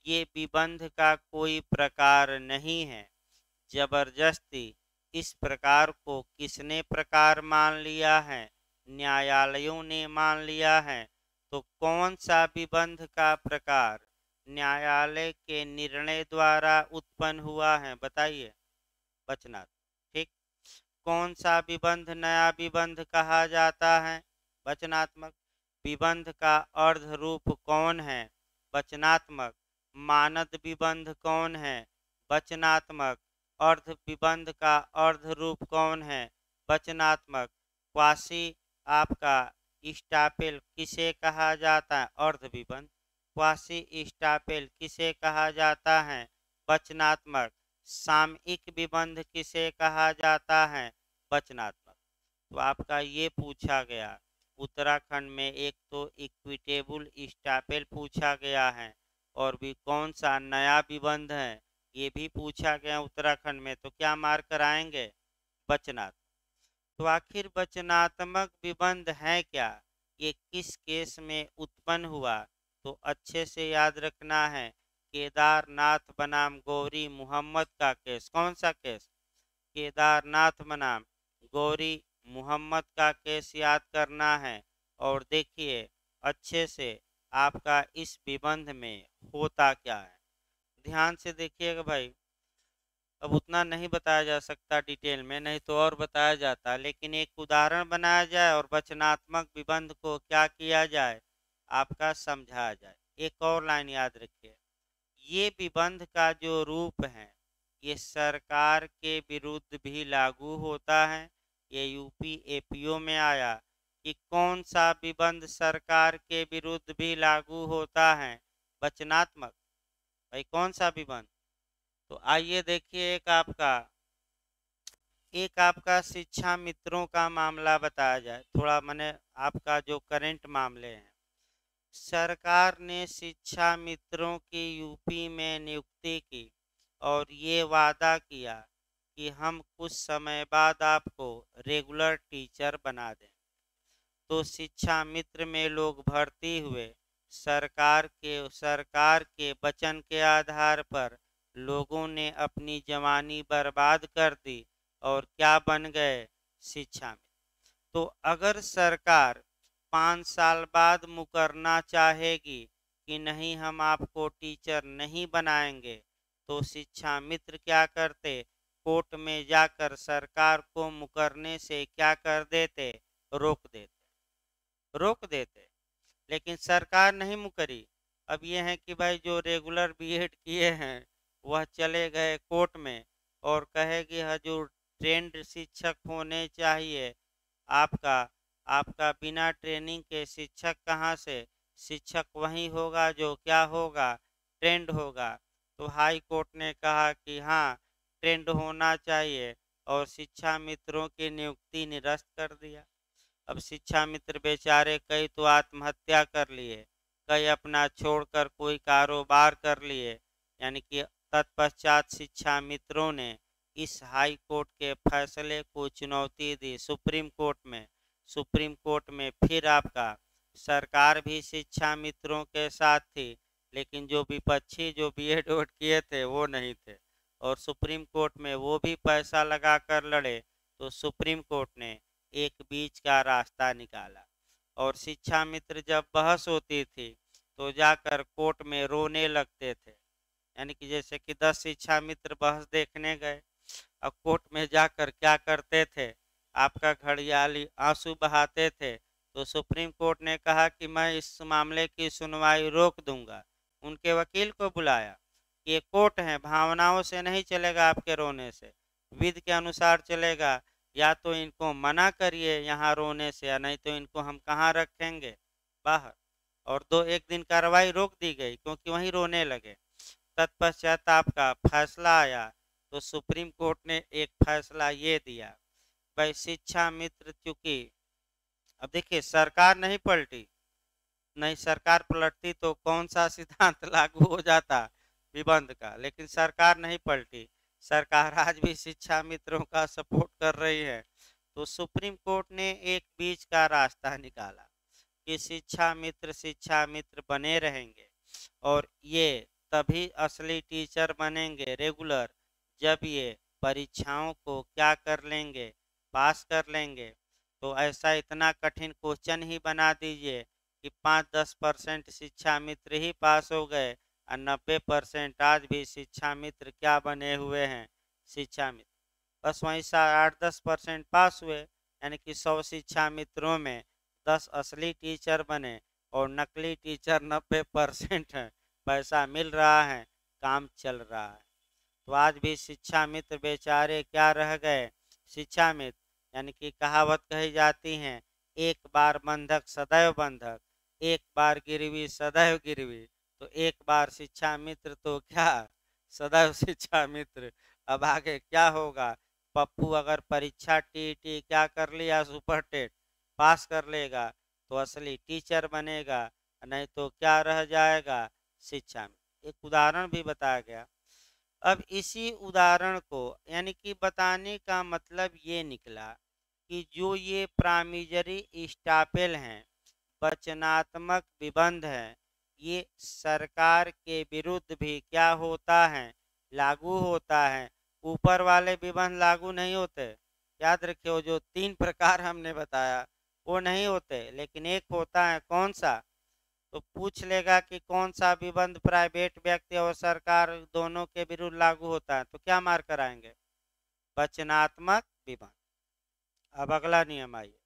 ये विबंध का कोई प्रकार नहीं है। जबरदस्ती इस प्रकार को किसने प्रकार मान लिया है? न्यायालयों ने मान लिया है। तो कौन सा विबंध का प्रकार न्यायालय के निर्णय द्वारा उत्पन्न हुआ है, बताइए बचनात्। ठीक, कौन सा विबंध नया विबंध कहा जाता है, वचनात्मक। विबंध का अर्ध रूप कौन है, वचनात्मक। मानद विबंध कौन है, वचनात्मक। अर्ध विबंध का अर्ध रूप कौन है, वचनात्मक। क्वासी आपका स्टापेल किसे कहा जाता है, अर्ध विबंध। क्वासी स्टापेल किसे कहा जाता है, वचनात्मक। सामयिक विबंध किसे कहा जाता है, वचनात्मक। तो आपका ये पूछा गया उत्तराखंड में। एक तो इक्विटेबल स्टापेल पूछा गया है, और भी कौन सा नया विबंध है ये भी पूछा गया उत्तराखंड में। तो क्या मार्क कराएंगे, वचनात्मक। तो आखिर वचनात्मक विबंध है क्या, ये किस केस में उत्पन्न हुआ, तो अच्छे से याद रखना है। केदारनाथ बनाम गौरी मोहम्मद का केस। कौन सा केस, केदारनाथ बनाम गौरी मोहम्मद का केस याद करना है। और देखिए अच्छे से आपका इस विबंध में होता क्या है, ध्यान से देखिएगा भाई। अब उतना नहीं बताया जा सकता डिटेल में, नहीं तो और बताया जाता, लेकिन एक उदाहरण बनाया जाए और वचनात्मक विबंध को क्या किया जाए, आपका समझाया जाए। एक और लाइन याद रखिए, ये विबंध का जो रूप है ये सरकार के विरुद्ध भी लागू होता है। ये यूपी एपीओ में आया कि कौन सा विबंध सरकार के विरुद्ध भी लागू होता है, वचनात्मक। भाई कौन सा विबंध, तो आइए देखिए। एक आपका शिक्षा मित्रों का मामला बताया जाए, थोड़ा मैंने आपका जो करंट मामले हैं। सरकार ने शिक्षा मित्रों की यूपी में नियुक्ति की और ये वादा किया कि हम कुछ समय बाद आपको रेगुलर टीचर बना दें। तो शिक्षा मित्र में लोग भर्ती हुए। सरकार के वचन के आधार पर लोगों ने अपनी जवानी बर्बाद कर दी और क्या बन गए, शिक्षा में। तो अगर सरकार 5 साल बाद मुकरना चाहेगी कि नहीं हम आपको टीचर नहीं बनाएंगे, तो शिक्षा मित्र क्या करते, कोर्ट में जाकर सरकार को मुकरने से क्या कर देते, रोक देते। लेकिन सरकार नहीं मुकरी। अब ये है कि भाई जो रेगुलर बीएड किए हैं वह चले गए कोर्ट में और कहे कि हजूर ट्रेंड शिक्षक होने चाहिए। आपका आपका बिना ट्रेनिंग के शिक्षक कहाँ से, शिक्षक वही होगा जो क्या होगा, ट्रेंड होगा। तो हाई कोर्ट ने कहा कि हाँ ट्रेंड होना चाहिए और शिक्षा मित्रों की नियुक्ति निरस्त कर दिया। अब शिक्षा मित्र बेचारे कई तो आत्महत्या कर लिए, कई अपना छोड़कर कोई कारोबार कर लिए। यानी कि तत्पश्चात शिक्षा मित्रों ने इस हाई कोर्ट के फैसले को चुनौती दी सुप्रीम कोर्ट में। सुप्रीम कोर्ट में फिर आपका सरकार भी शिक्षा मित्रों के साथ थी, लेकिन जो विपक्षी जो बीएड किए थे वो नहीं थे, और सुप्रीम कोर्ट में वो भी पैसा लगा कर लड़े। तो सुप्रीम कोर्ट ने एक बीच का रास्ता निकाला, और शिक्षा मित्र जब बहस होती थी तो जाकर कोर्ट में रोने लगते थे। यानी कि जैसे कि 10 शिक्षा मित्र बहस देखने गए, अब कोर्ट में जाकर क्या करते थे, आपका घड़ियाली आंसू बहाते थे। तो सुप्रीम कोर्ट ने कहा कि मैं इस मामले की सुनवाई रोक दूंगा। उनके वकील को बुलाया, ये कोर्ट है, भावनाओं से नहीं चलेगा, आपके रोने से विधि के अनुसार चलेगा। या तो इनको मना करिए यहाँ रोने से, या नहीं तो इनको हम कहाँ रखेंगे, बाहर। और एक दिन कार्रवाई रोक दी गई क्योंकि वहीं रोने लगे। तत्पश्चात आपका फैसला आया, तो सुप्रीम कोर्ट ने एक फैसला ये दिया, भाई शिक्षा मित्र चूंकि, अब देखिए सरकार नहीं पलटी, नहीं सरकार पलटती तो कौन सा सिद्धांत लागू हो जाता, विबंध का, लेकिन सरकार नहीं पलटी। सरकार आज भी शिक्षा मित्रों का सपोर्ट कर रही है। तो सुप्रीम कोर्ट ने एक बीच का रास्ता निकाला कि शिक्षा मित्र बने रहेंगे, और ये तभी असली टीचर बनेंगे रेगुलर जब ये परीक्षाओं को क्या कर लेंगे, पास कर लेंगे। तो ऐसा इतना कठिन क्वेश्चन ही बना दीजिए कि 5-10% शिक्षा मित्र ही पास हो गए और 90% आज भी शिक्षा मित्र क्या बने हुए हैं, शिक्षा मित्र। बस वहीं 8-10% पास हुए, यानी कि 100 शिक्षा मित्रों में 10 असली टीचर बने और नकली टीचर 90% है। पैसा मिल रहा है, काम चल रहा है। तो आज भी शिक्षा मित्र बेचारे क्या रह गए, शिक्षा मित्र, यानी कि कहावत कही जाती है, एक बार बंधक सदैव बंधक, एक बार गिरवी सदैव गिरवी। तो एक बार शिक्षा मित्र तो क्या, सदैव शिक्षा मित्र। अब आगे क्या होगा, पप्पू अगर परीक्षा टीटी क्या कर लिया, सुपर टेट पास कर लेगा तो असली टीचर बनेगा, नहीं तो क्या रह जाएगा, शिक्षा में। एक उदाहरण भी बताया गया। अब इसी उदाहरण को यानी कि बताने का मतलब ये निकला कि जो ये प्राइमरी स्टापेल हैं, वचनात्मक विबंध हैं, ये सरकार के विरुद्ध भी क्या होता है, लागू होता है। ऊपर वाले विबंध लागू नहीं होते, याद रखियो, जो 3 प्रकार हमने बताया वो नहीं होते, लेकिन एक होता है, कौन सा। तो पूछ लेगा कि कौन सा विबंध प्राइवेट व्यक्ति और सरकार दोनों के विरुद्ध लागू होता है, तो क्या मार कर आएंगे, वचनात्मक विबंध। अब अगला नियम आइए,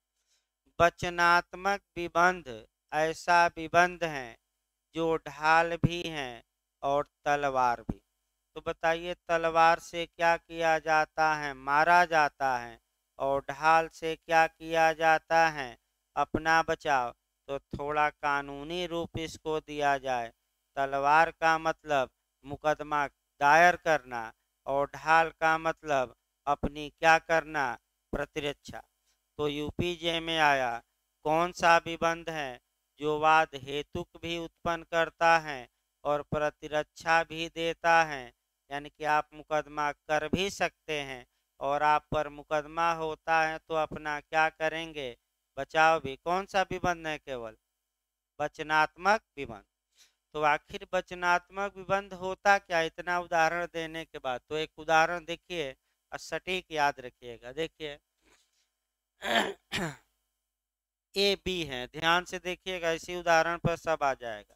वचनात्मक विबंध ऐसा विबंध है जो ढाल भी है और तलवार भी। तो बताइए, तलवार से क्या किया जाता है, मारा जाता है, और ढाल से क्या किया जाता है, अपना बचाव। तो थोड़ा कानूनी रूप इसको दिया जाए, तलवार का मतलब मुकदमा दायर करना और ढाल का मतलब अपनी क्या करना, प्रतिरक्षा। तो यूपीजे में आया, कौन सा विबंध है जो वाद हेतुक भी उत्पन्न करता है और प्रतिरक्षा भी देता है, यानी कि आप मुकदमा कर भी सकते हैं और आप पर मुकदमा होता है तो अपना क्या करेंगे, बचाव भी। कौन सा विबंध है, केवल वचनात्मक विबंध। तो आखिर वचनात्मक विबंध होता क्या, इतना उदाहरण देने के बाद। तो एक उदाहरण देखिए और सटीक याद रखिएगा। देखिए ए बी है, ध्यान से देखिएगा, इसी उदाहरण पर सब आ जाएगा।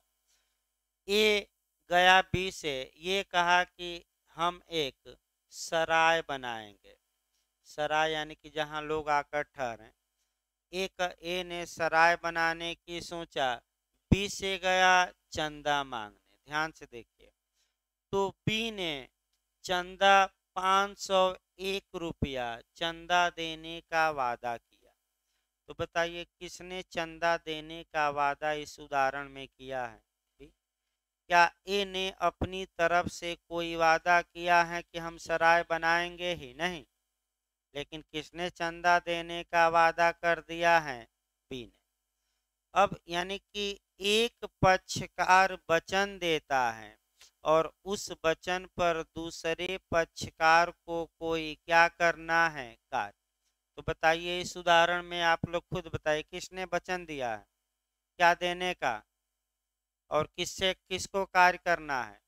ए गया बी से, ये कहा कि हम एक सराय बनाएंगे, सराय यानी कि जहां लोग आकर ठहरें। एक ए ने सराय बनाने की सोचा, बी से गया चंदा मांगने। ध्यान से देखिए, तो बी ने चंदा 501 रुपया चंदा देने का वादा किया। तो बताइए, किसने चंदा देने का वादा इस उदाहरण में किया है, क्या ए ने अपनी तरफ से कोई वादा किया है कि हम सराय बनाएंगे ही नहीं, लेकिन किसने चंदा देने का वादा कर दिया है, बी ने। अब यानी कि एक पक्षकार वचन देता है और उस वचन पर दूसरे पक्षकार को कोई क्या करना है, कार्य। तो बताइए, इस उदाहरण में आप लोग खुद बताइए, किसने वचन दिया है, क्या देने का, और किससे किसको कार्य करना है।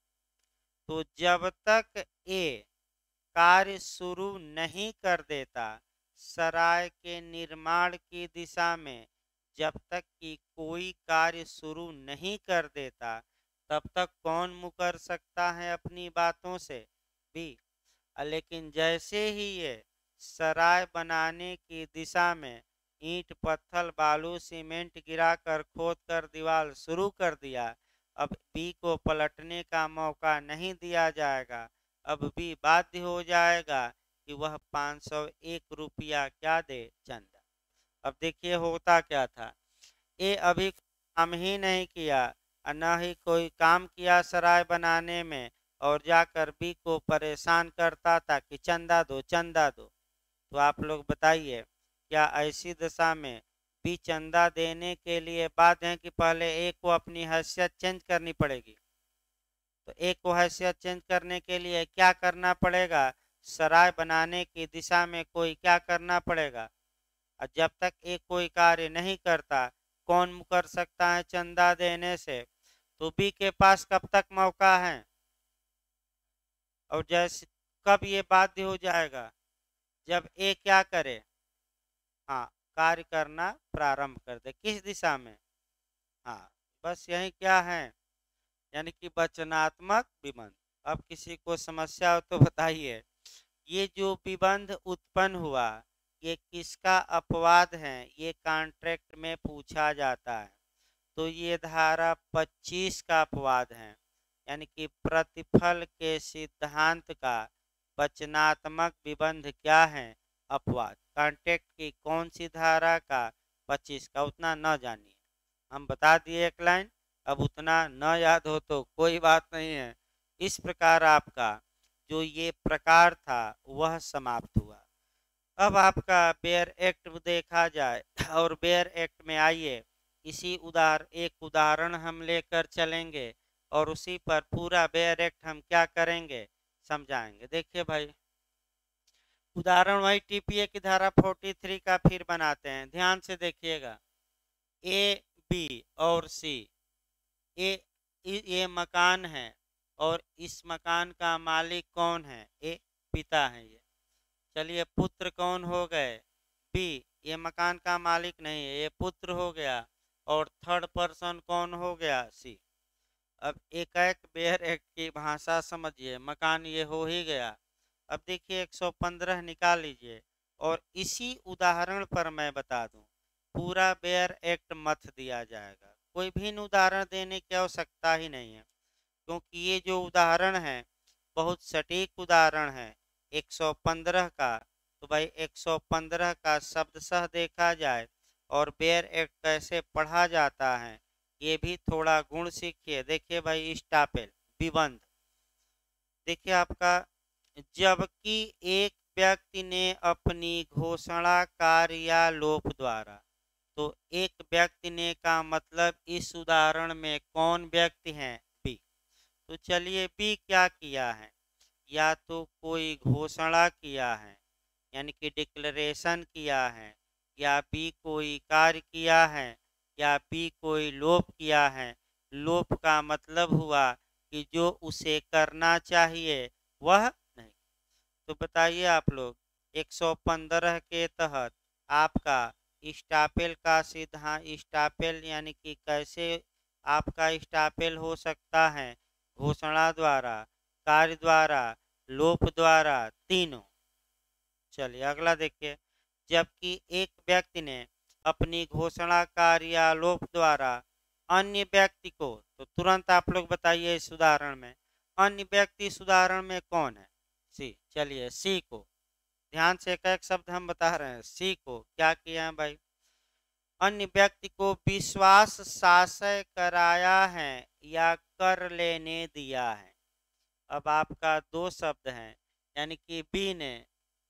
तो जब तक ए कार्य शुरू नहीं कर देता सराय के निर्माण की दिशा में, जब तक कि कोई कार्य शुरू नहीं कर देता, तब तक कौन मुकर सकता है अपनी बातों से, बी। लेकिन जैसे ही ये सराय बनाने की दिशा में ईंट पत्थर बालू सीमेंट गिराकर खोद कर दीवार शुरू कर दिया, अब बी को पलटने का मौका नहीं दिया जाएगा। अब भी बाध्य हो जाएगा कि वह 501 रुपया क्या दे, चंदा। अब देखिए होता क्या था, ये अभी काम ही नहीं किया और न ही कोई काम किया सराय बनाने में, और जाकर बी को परेशान करता था कि चंदा दो चंदा दो। तो आप लोग बताइए, क्या ऐसी दशा में बी चंदा देने के लिए बाध्य है कि पहले ए को अपनी हैसियत चेंज करनी पड़ेगी। तो एक को हैसियत चेंज करने के लिए क्या करना पड़ेगा, सराय बनाने की दिशा में कोई क्या करना पड़ेगा। और जब तक एक कोई कार्य नहीं करता, कौन मुकर सकता है चंदा देने से। तो बी के पास कब तक मौका है, और जैसे कब ये बाध्य हो जाएगा, जब ए क्या करे, हाँ, कार्य करना प्रारंभ कर दे। किस दिशा में, हाँ, बस यही क्या है, यानी कि वचनात्मक विबंध। अब किसी को समस्या हो तो बताइए। ये जो विबंध उत्पन्न हुआ, ये किसका अपवाद है, ये कॉन्ट्रैक्ट में पूछा जाता है। तो ये धारा 25 का अपवाद है, यानी कि प्रतिफल के सिद्धांत का वचनात्मक विबंध क्या है, अपवाद। कॉन्ट्रैक्ट की कौन सी धारा का, 25 का। उतना न जानिए, हम बता दिए एक लाइन। अब उतना न याद हो तो कोई बात नहीं है। इस प्रकार आपका जो ये प्रकार था वह समाप्त हुआ। अब आपका बेयर एक्ट देखा जाए, और बेयर एक्ट में आइए इसी एक उदाहरण हम लेकर चलेंगे, और उसी पर पूरा बेयर एक्ट हम क्या करेंगे, समझाएंगे। देखिए भाई, उदाहरण वही टीपीए की धारा 43 का फिर बनाते हैं, ध्यान से देखिएगा। ए, बी और सी, ए ये मकान है, और इस मकान का मालिक कौन है, ए पिता है ये। चलिए, पुत्र कौन हो गए, बी, ये मकान का मालिक नहीं है, ये पुत्र हो गया। और थर्ड पर्सन कौन हो गया, सी। अब एक बेयर एक्ट की भाषा समझिए, मकान ये हो ही गया। अब देखिए 115 निकाल लीजिए, और इसी उदाहरण पर मैं बता दूं, पूरा बेयर एक्ट मत दिया जाएगा, कोई भी उदाहरण देने की आवश्यकता ही नहीं है, क्योंकि ये जो उदाहरण है बहुत सटीक उदाहरण है 115 का। तो भाई 115 का शब्दशः देखा जाए और बेयर एक्ट कैसे पढ़ा जाता है, ये भी थोड़ा गुण सीखिए। देखिए भाई, स्टापेल विबंध, देखिए आपका, जबकि एक व्यक्ति ने अपनी घोषणा कार्य या लोप द्वारा। तो एक व्यक्ति ने का मतलब इस उदाहरण में कौन व्यक्ति है, बी। तो चलिए, बी क्या किया है, या तो कोई घोषणा किया है, यानी कि डिक्लेरेशन किया है, या बी कोई कार्य किया है, या बी कोई लोप किया है। लोप का मतलब हुआ कि जो उसे करना चाहिए वह नहीं। तो बताइए आप लोग, 115 के तहत आपका स्टापेल का सिद्धांत, स्टापेल यानी कि कैसे आपका स्टापेल हो सकता है, घोषणा द्वारा, कार्य द्वारा, लोप द्वारा, तीनों। चलिए अगला देखिए, जबकि एक व्यक्ति ने अपनी घोषणा कार्य या लोप द्वारा अन्य व्यक्ति को। तो तुरंत आप लोग बताइए इस उदाहरण में अन्य व्यक्ति इस उदाहरण में कौन है, सी। चलिए सी को ध्यान से एक एक शब्द हम बता रहे हैं। सी को क्या किया है भाई, अन्य व्यक्ति को विश्वास साशय कराया है या कर लेने दिया है। अब आपका दो शब्द हैं, यानी कि बी ने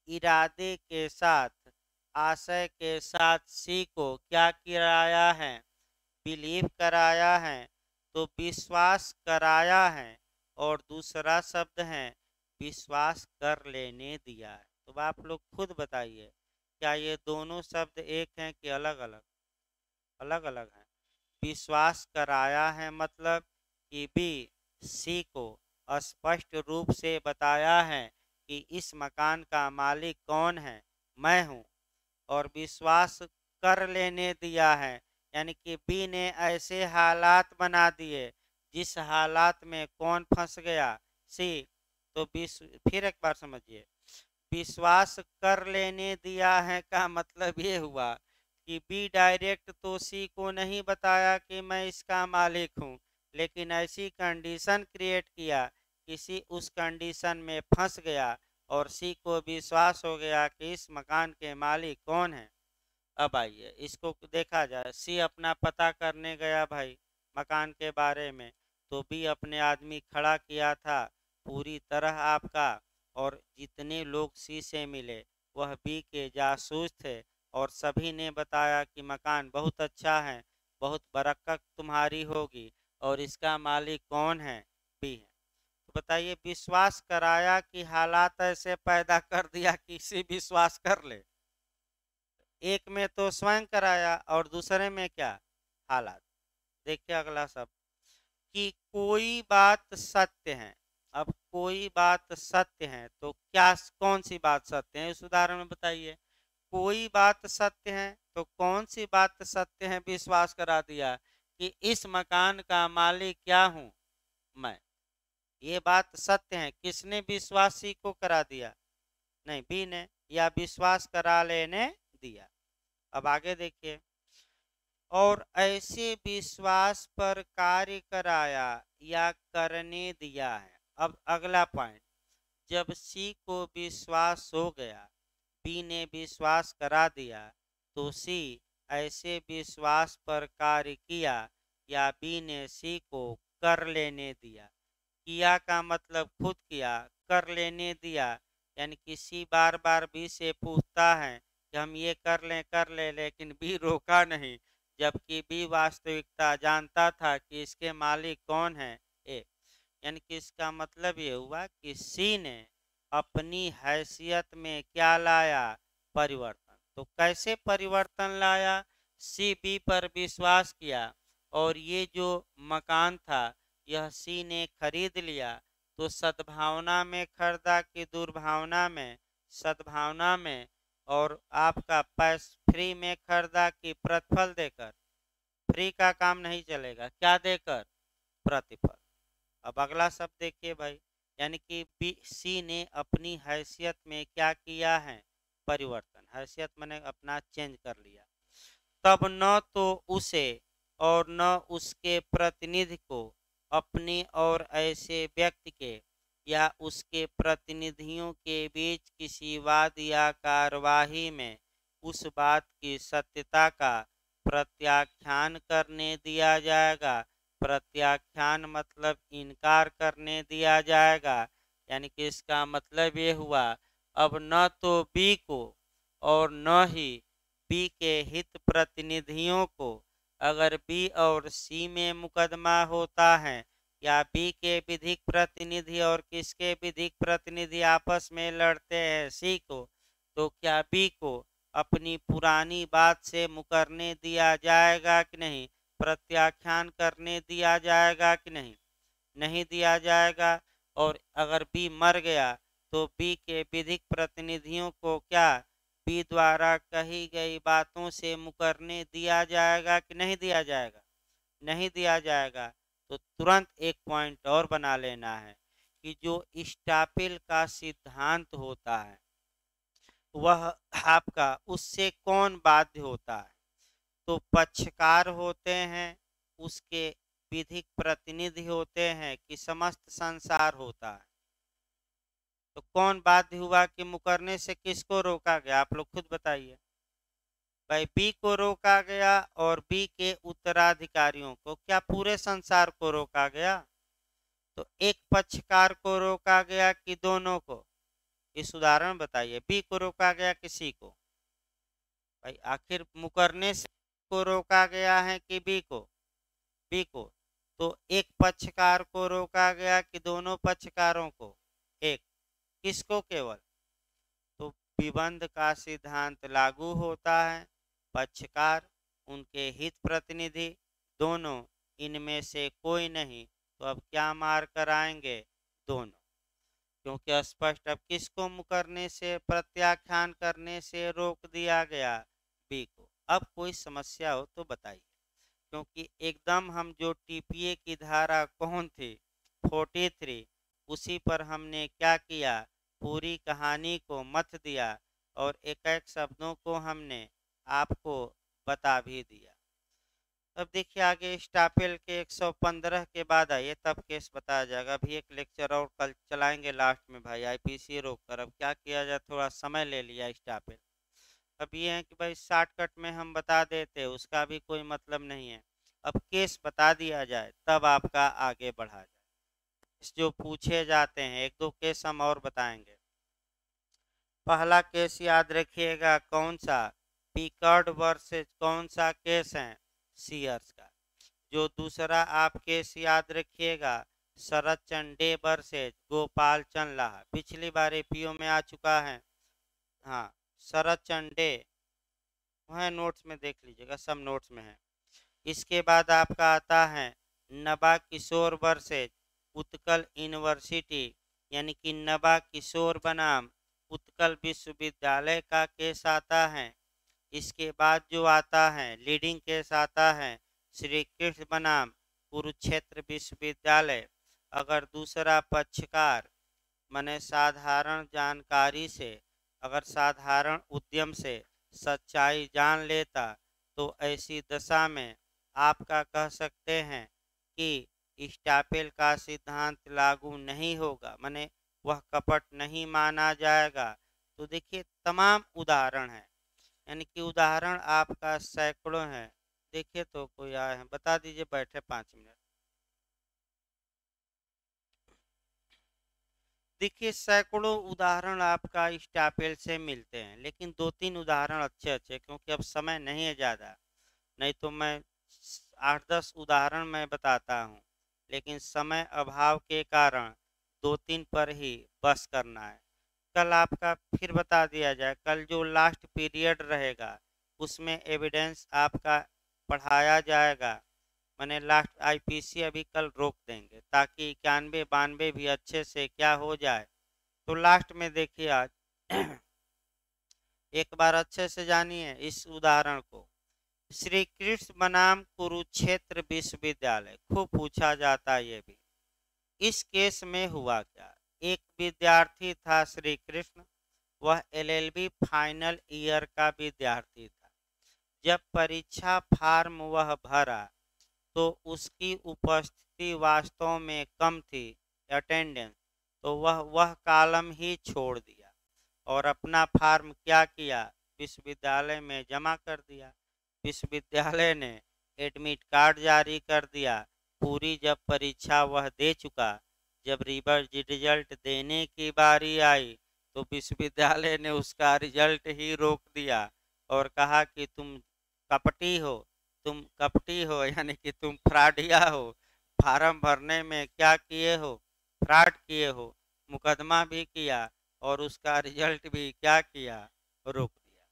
इरादे के साथ, आशय के साथ सी को क्या कराया है, बिलीव कराया है। तो विश्वास कराया है, और दूसरा शब्द है विश्वास कर लेने दिया है। तो आप लोग खुद बताइए, क्या ये दोनों शब्द एक हैं कि अलग अलग, अलग अलग हैं। विश्वास कराया है मतलब कि बी सी को स्पष्ट रूप से बताया है कि इस मकान का मालिक कौन है, मैं हूँ। और विश्वास कर लेने दिया है, यानी कि बी ने ऐसे हालात बना दिए जिस हालात में कौन फंस गया, सी। तो फिर एक बार समझिए, विश्वास कर लेने दिया है का मतलब ये हुआ कि बी डायरेक्ट तो सी को नहीं बताया कि मैं इसका मालिक हूँ, लेकिन ऐसी कंडीशन क्रिएट किया कि सी उस कंडीशन में फंस गया, और सी को विश्वास हो गया कि इस मकान के मालिक कौन है। अब आइए इसको देखा जाए, सी अपना पता करने गया भाई मकान के बारे में, तो बी अपने आदमी खड़ा किया था पूरी तरह आपका, और जितने लोग सी से मिले वह बी के जासूस थे, और सभी ने बताया कि मकान बहुत अच्छा है, बहुत बरकत तुम्हारी होगी, और इसका मालिक कौन है, बी है। तो बताइए, विश्वास कराया कि हालात ऐसे पैदा कर दिया कि सी विश्वास कर ले। एक में तो स्वयं कराया और दूसरे में क्या, हालात। देखिए अगला शब्द, कि कोई बात सत्य है। अब कोई बात सत्य है तो क्या, कौन सी बात सत्य है, इस उदाहरण में बताइए। कोई बात सत्य है तो कौन सी बात सत्य है, विश्वास करा दिया कि इस मकान का मालिक क्या हूँ मैं। ये बात सत्य है। किसने विश्वास सी को करा दिया? नहीं, बी ने, या विश्वास करा लेने दिया। अब आगे देखिए, और ऐसे विश्वास पर कार्य कराया या करने दिया है। अब अगला पॉइंट, जब सी को विश्वास हो गया, बी ने विश्वास करा दिया, तो सी ऐसे विश्वास पर कार्य किया या बी ने सी को कर लेने दिया। किया का मतलब खुद किया, कर लेने दिया यानी कि सी बार बार बी से पूछता है कि हम ये कर ले, लेकिन बी रोका नहीं, जबकि बी वास्तविकता जानता था कि इसके मालिक कौन है, ए। यानी कि इसका मतलब ये हुआ कि सी ने अपनी हैसियत में क्या लाया? परिवर्तन। तो कैसे परिवर्तन लाया? सी बी पर विश्वास किया और ये जो मकान था यह सी ने खरीद लिया। तो सद्भावना में खरीदा कि दुर्भावना में? सद्भावना में। और आपका पैसा फ्री में खरीदा कि प्रतिफल देकर? फ्री का काम नहीं चलेगा, क्या देकर? प्रतिफल। अब अगला शब्द देखिए भाई, यानी कि बी सी ने अपनी हैसियत में क्या किया है? परिवर्तन। हैसियत मैंने अपना चेंज कर लिया। तब न तो उसे और न उसके प्रतिनिधि को अपने और ऐसे व्यक्ति के या उसके प्रतिनिधियों के बीच किसी वाद या कार्यवाही में उस बात की सत्यता का प्रत्याख्यान करने दिया जाएगा। प्रत्याख्यान मतलब इनकार करने दिया जाएगा। यानी कि इसका मतलब ये हुआ, अब न तो बी को और न ही बी के हित प्रतिनिधियों को, अगर बी और सी में मुकदमा होता है या बी के विधिक प्रतिनिधि और किसके विधिक प्रतिनिधि आपस में लड़ते हैं, सी को, तो क्या बी को अपनी पुरानी बात से मुकरने दिया जाएगा कि नहीं? प्रत्याख्यान करने दिया जाएगा कि नहीं? नहीं दिया जाएगा। और अगर बी मर गया तो बी के विधिक प्रतिनिधियों को क्या बी द्वारा कही गई बातों से मुकरने दिया जाएगा कि नहीं दिया जाएगा? नहीं दिया जाएगा। तो तुरंत एक पॉइंट और बना लेना है कि जो स्टापेल का सिद्धांत होता है वह आपका उससे कौन बाध्य होता है? तो पक्षकार होते हैं, उसके विधिक प्रतिनिधि होते हैं कि समस्त संसार होता है? तो कौन बाध्य हुआ कि मुकरने से? किसको रोका गया? आप लोग खुद बताइए भाई। बी को रोका गया और बी के उत्तराधिकारियों को, क्या पूरे संसार को रोका गया? तो एक पक्षकार को रोका गया कि दोनों को? इस उदाहरण बताइए, बी को रोका गया किसी को? भाई आखिर मुकरने से को रोका गया है कि बी को? बी को। तो एक पक्षकार को रोका गया कि दोनों पक्षकारों को? एक। किसको केवल? तो विबंध का सिद्धांत लागू होता है। पक्षकार, उनके हित प्रतिनिधि, दोनों, इनमें से कोई नहीं। तो अब क्या मार कर आएंगे? दोनों। क्योंकि स्पष्ट अब किसको मुकरने से, प्रत्याख्यान करने से रोक दिया गया? बी को। अब कोई समस्या हो तो बताइए, क्योंकि एकदम हम जो टीपीए की धारा कौन थी 43, उसी पर हमने क्या किया? पूरी कहानी को मथ दिया और एक एक शब्दों को हमने आपको बता भी दिया। अब देखिए आगे स्टापेल के 115 के बाद आइए, तब केस बताया जाएगा। अभी एक लेक्चर और कल चलाएंगे लास्ट में भाई, आईपीसी रोक कर। अब क्या किया जाए, थोड़ा समय ले लिया स्टापेल। अब ये है कि भाई शॉर्टकट में हम बता देते, उसका भी कोई मतलब नहीं है। अब केस बता दिया जाए तब आपका आगे बढ़ा जाए। जो पूछे जाते हैं, एक दो केस हम और बताएंगे। पहला केस याद रखिएगा, कौन सा? पिकर्ड वर्सेस कौन सा केस है? सीयर्स का। जो दूसरा आप केस याद रखिएगा, शरद चंद डे वर्सेस गोपाल चंद लाहा, पिछली बार एपीओ में आ चुका है। हाँ, शरद चंद डे है, नोट्स में देख लीजिएगा, सब नोट्स में है। इसके बाद आपका आता है नबा किशोर वर्सेस उत्कल यूनिवर्सिटी, यानी कि नबा किशोर बनाम उत्कल विश्वविद्यालय का केस आता है। इसके बाद जो आता है लीडिंग केस आता है श्री कृष्ण बनाम कुरुक्षेत्र विश्वविद्यालय। अगर दूसरा पक्षकार माने साधारण जानकारी से, अगर साधारण उद्यम से सच्चाई जान लेता तो ऐसी दशा में आपका कह सकते हैं कि स्टापेल का सिद्धांत लागू नहीं होगा, माने वह कपट नहीं माना जाएगा। तो देखिए तमाम उदाहरण हैं, यानी कि उदाहरण आपका सैकड़ों हैं। देखिए तो कोई आए हैं, बता दीजिए, बैठे 5 मिनट। देखिए सैकड़ों उदाहरण आपका स्टापेल से मिलते हैं, लेकिन 2-3 उदाहरण अच्छे अच्छे, क्योंकि अब समय नहीं है ज़्यादा, नहीं तो मैं 8-10 उदाहरण मैं बताता हूँ, लेकिन समय अभाव के कारण 2-3 पर ही बस करना है। कल आपका फिर बता दिया जाए, कल जो लास्ट पीरियड रहेगा उसमें एविडेंस आपका पढ़ाया जाएगा। मैंने लास्ट आईपीसी अभी कल रोक देंगे ताकि 91-92 भी अच्छे से क्या हो जाए। तो लास्ट में देखिए आज एक बार अच्छे से जानिए इस उदाहरण को। श्री कृष्ण बनाम कुरुक्षेत्र विश्वविद्यालय, खूब पूछा जाता है ये भी। इस केस में हुआ क्या, एक विद्यार्थी था श्री कृष्ण, वह एलएलबी फाइनल ईयर का विद्यार्थी था। जब परीक्षा फार्म वह भरा तो उसकी उपस्थिति वास्तव में कम थी, अटेंडेंस, तो वह कॉलम ही छोड़ दिया और अपना फार्म क्या किया, विश्वविद्यालय में जमा कर दिया। विश्वविद्यालय ने एडमिट कार्ड जारी कर दिया। पूरी जब परीक्षा वह दे चुका, जब रिजल्ट देने की बारी आई तो विश्वविद्यालय ने उसका रिजल्ट ही रोक दिया और कहा कि तुम कपटी हो, यानी कि तुम फ्रॉडिया हो, फार्म भरने में क्या किए हो, फ्रॉड किए हो, मुकदमा भी किया और उसका रिजल्ट भी क्या किया, रोक दिया।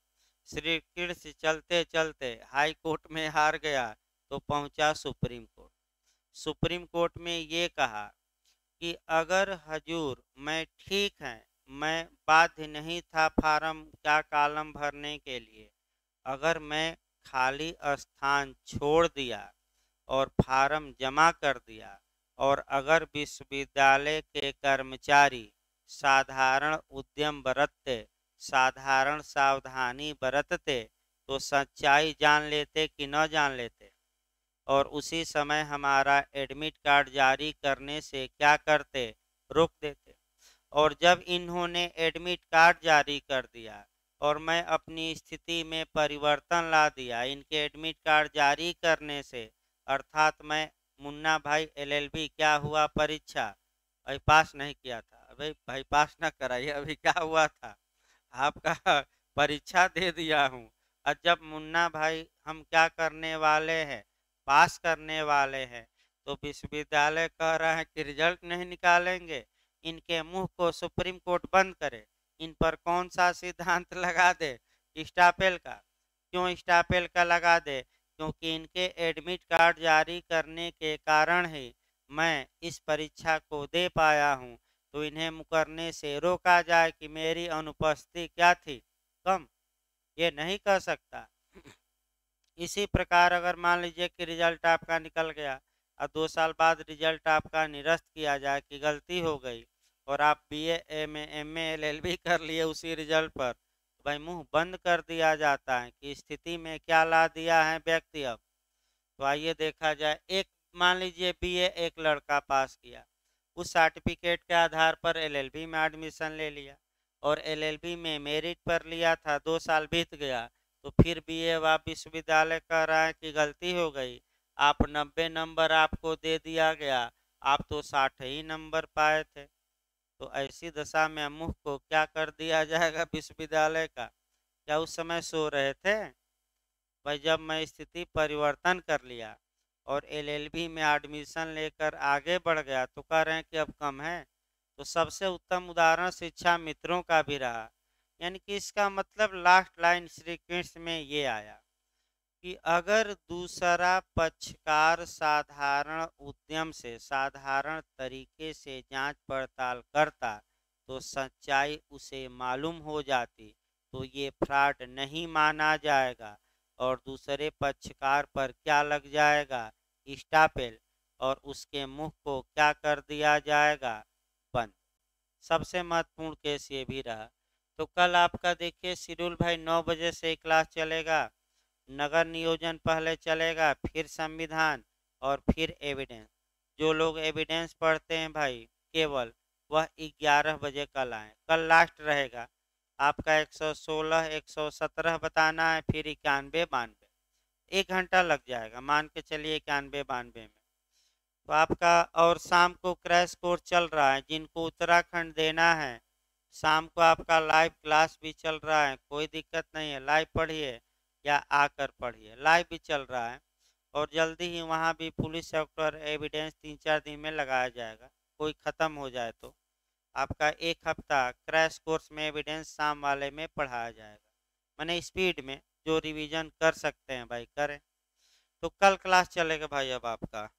श्री कृष्ण चलते चलते हाई कोर्ट में हार गया तो पहुंचा सुप्रीम कोर्ट। सुप्रीम कोर्ट में ये कहा कि अगर हजूर मैं ठीक है, मैं बाध्य नहीं था फार्म क्या कॉलम भरने के लिए, अगर मैं खाली स्थान छोड़ दिया और फार्म जमा कर दिया और अगर विश्वविद्यालय के कर्मचारी साधारण उद्यम बरतते, साधारण सावधानी बरतते तो सच्चाई जान लेते कि न जान लेते, और उसी समय हमारा एडमिट कार्ड जारी करने से क्या करते, रोक देते। और जब इन्होंने एडमिट कार्ड जारी कर दिया और मैं अपनी स्थिति में परिवर्तन ला दिया इनके एडमिट कार्ड जारी करने से, अर्थात मैं मुन्ना भाई एलएलबी क्या हुआ, परीक्षा भाई पास नहीं किया था, अभी भाई पास ना कराइए, अभी क्या हुआ था आपका परीक्षा दे दिया हूँ। और जब मुन्ना भाई हम क्या करने वाले हैं, पास करने वाले हैं, तो विश्वविद्यालय कह रहा है कि रिजल्ट नहीं निकालेंगे, इनके मुंह को सुप्रीम कोर्ट बंद करे। इन पर कौन सा सिद्धांत लगा दे, स्टापेल का। क्यों स्टापेल का लगा दे, क्योंकि इनके एडमिट कार्ड जारी करने के कारण ही मैं इस परीक्षा को दे पाया हूँ, तो इन्हें मुकरने से रोका जाए कि मेरी अनुपस्थिति क्या थी, कम, ये नहीं कह सकता। इसी प्रकार अगर मान लीजिए कि रिजल्ट आपका निकल गया और 2 साल बाद रिजल्ट आपका निरस्त किया जाए कि गलती हो गई और आप बीए एमए एलएलबी कर लिए उसी रिजल्ट पर, तो भाई मुंह बंद कर दिया जाता है कि स्थिति में क्या ला दिया है व्यक्ति। अब तो आइए देखा जाए, एक मान लीजिए बीए एक लड़का पास किया, उस सर्टिफिकेट के आधार पर एलएलबी में एडमिशन ले लिया और एलएलबी में मेरिट पर लिया था, 2 साल बीत गया तो फिर बीए व विश्वविद्यालय कह रहा है कि गलती हो गई, आप 90 नंबर आपको दे दिया गया, आप तो 60 ही नंबर पाए थे। तो ऐसी दशा में मुंह को क्या कर दिया जाएगा विश्वविद्यालय का, क्या उस समय सो रहे थे भाई? जब मैं स्थिति परिवर्तन कर लिया और एलएलबी में एडमिशन लेकर आगे बढ़ गया तो कह रहे हैं कि अब कम है। तो सबसे उत्तम उदाहरण शिक्षा मित्रों का भी रहा, यानी कि इसका मतलब लास्ट लाइन श्री कृष्ण में ये आया कि अगर दूसरा पक्षकार साधारण उद्यम से, साधारण तरीके से जांच पड़ताल करता तो सच्चाई उसे मालूम हो जाती, तो ये फ्रॉड नहीं माना जाएगा। और दूसरे पक्षकार पर क्या लग जाएगा, स्टापेल, और उसके मुंह को क्या कर दिया जाएगा, बंद। सबसे महत्वपूर्ण केस ये भी रहा। तो कल आपका देखिए शेड्यूल भाई 9 बजे से क्लास चलेगा। नगर नियोजन पहले चलेगा, फिर संविधान, और फिर एविडेंस। जो लोग एविडेंस पढ़ते हैं भाई केवल, वह 11 बजे कल आए। कल लास्ट रहेगा आपका 116 117 बताना है, फिर 91 92, 1 घंटा लग जाएगा मान के चलिए 91 92 में। तो आपका और शाम को क्रैश कोर्स चल रहा है, जिनको उत्तराखंड देना है शाम को आपका लाइव क्लास भी चल रहा है, कोई दिक्कत नहीं है, लाइव पढ़िए या आकर पढ़िए, लाइव भी चल रहा है। और जल्दी ही वहाँ भी पुलिस सेक्टर एविडेंस 3-4 दिन में लगाया जाएगा, कोई ख़त्म हो जाए तो। आपका 1 हफ्ता क्रैश कोर्स में एविडेंस शाम वाले में पढ़ाया जाएगा, मैंने स्पीड में। जो रिवीजन कर सकते हैं भाई करें। तो कल क्लास चलेगा भाई अब आपका।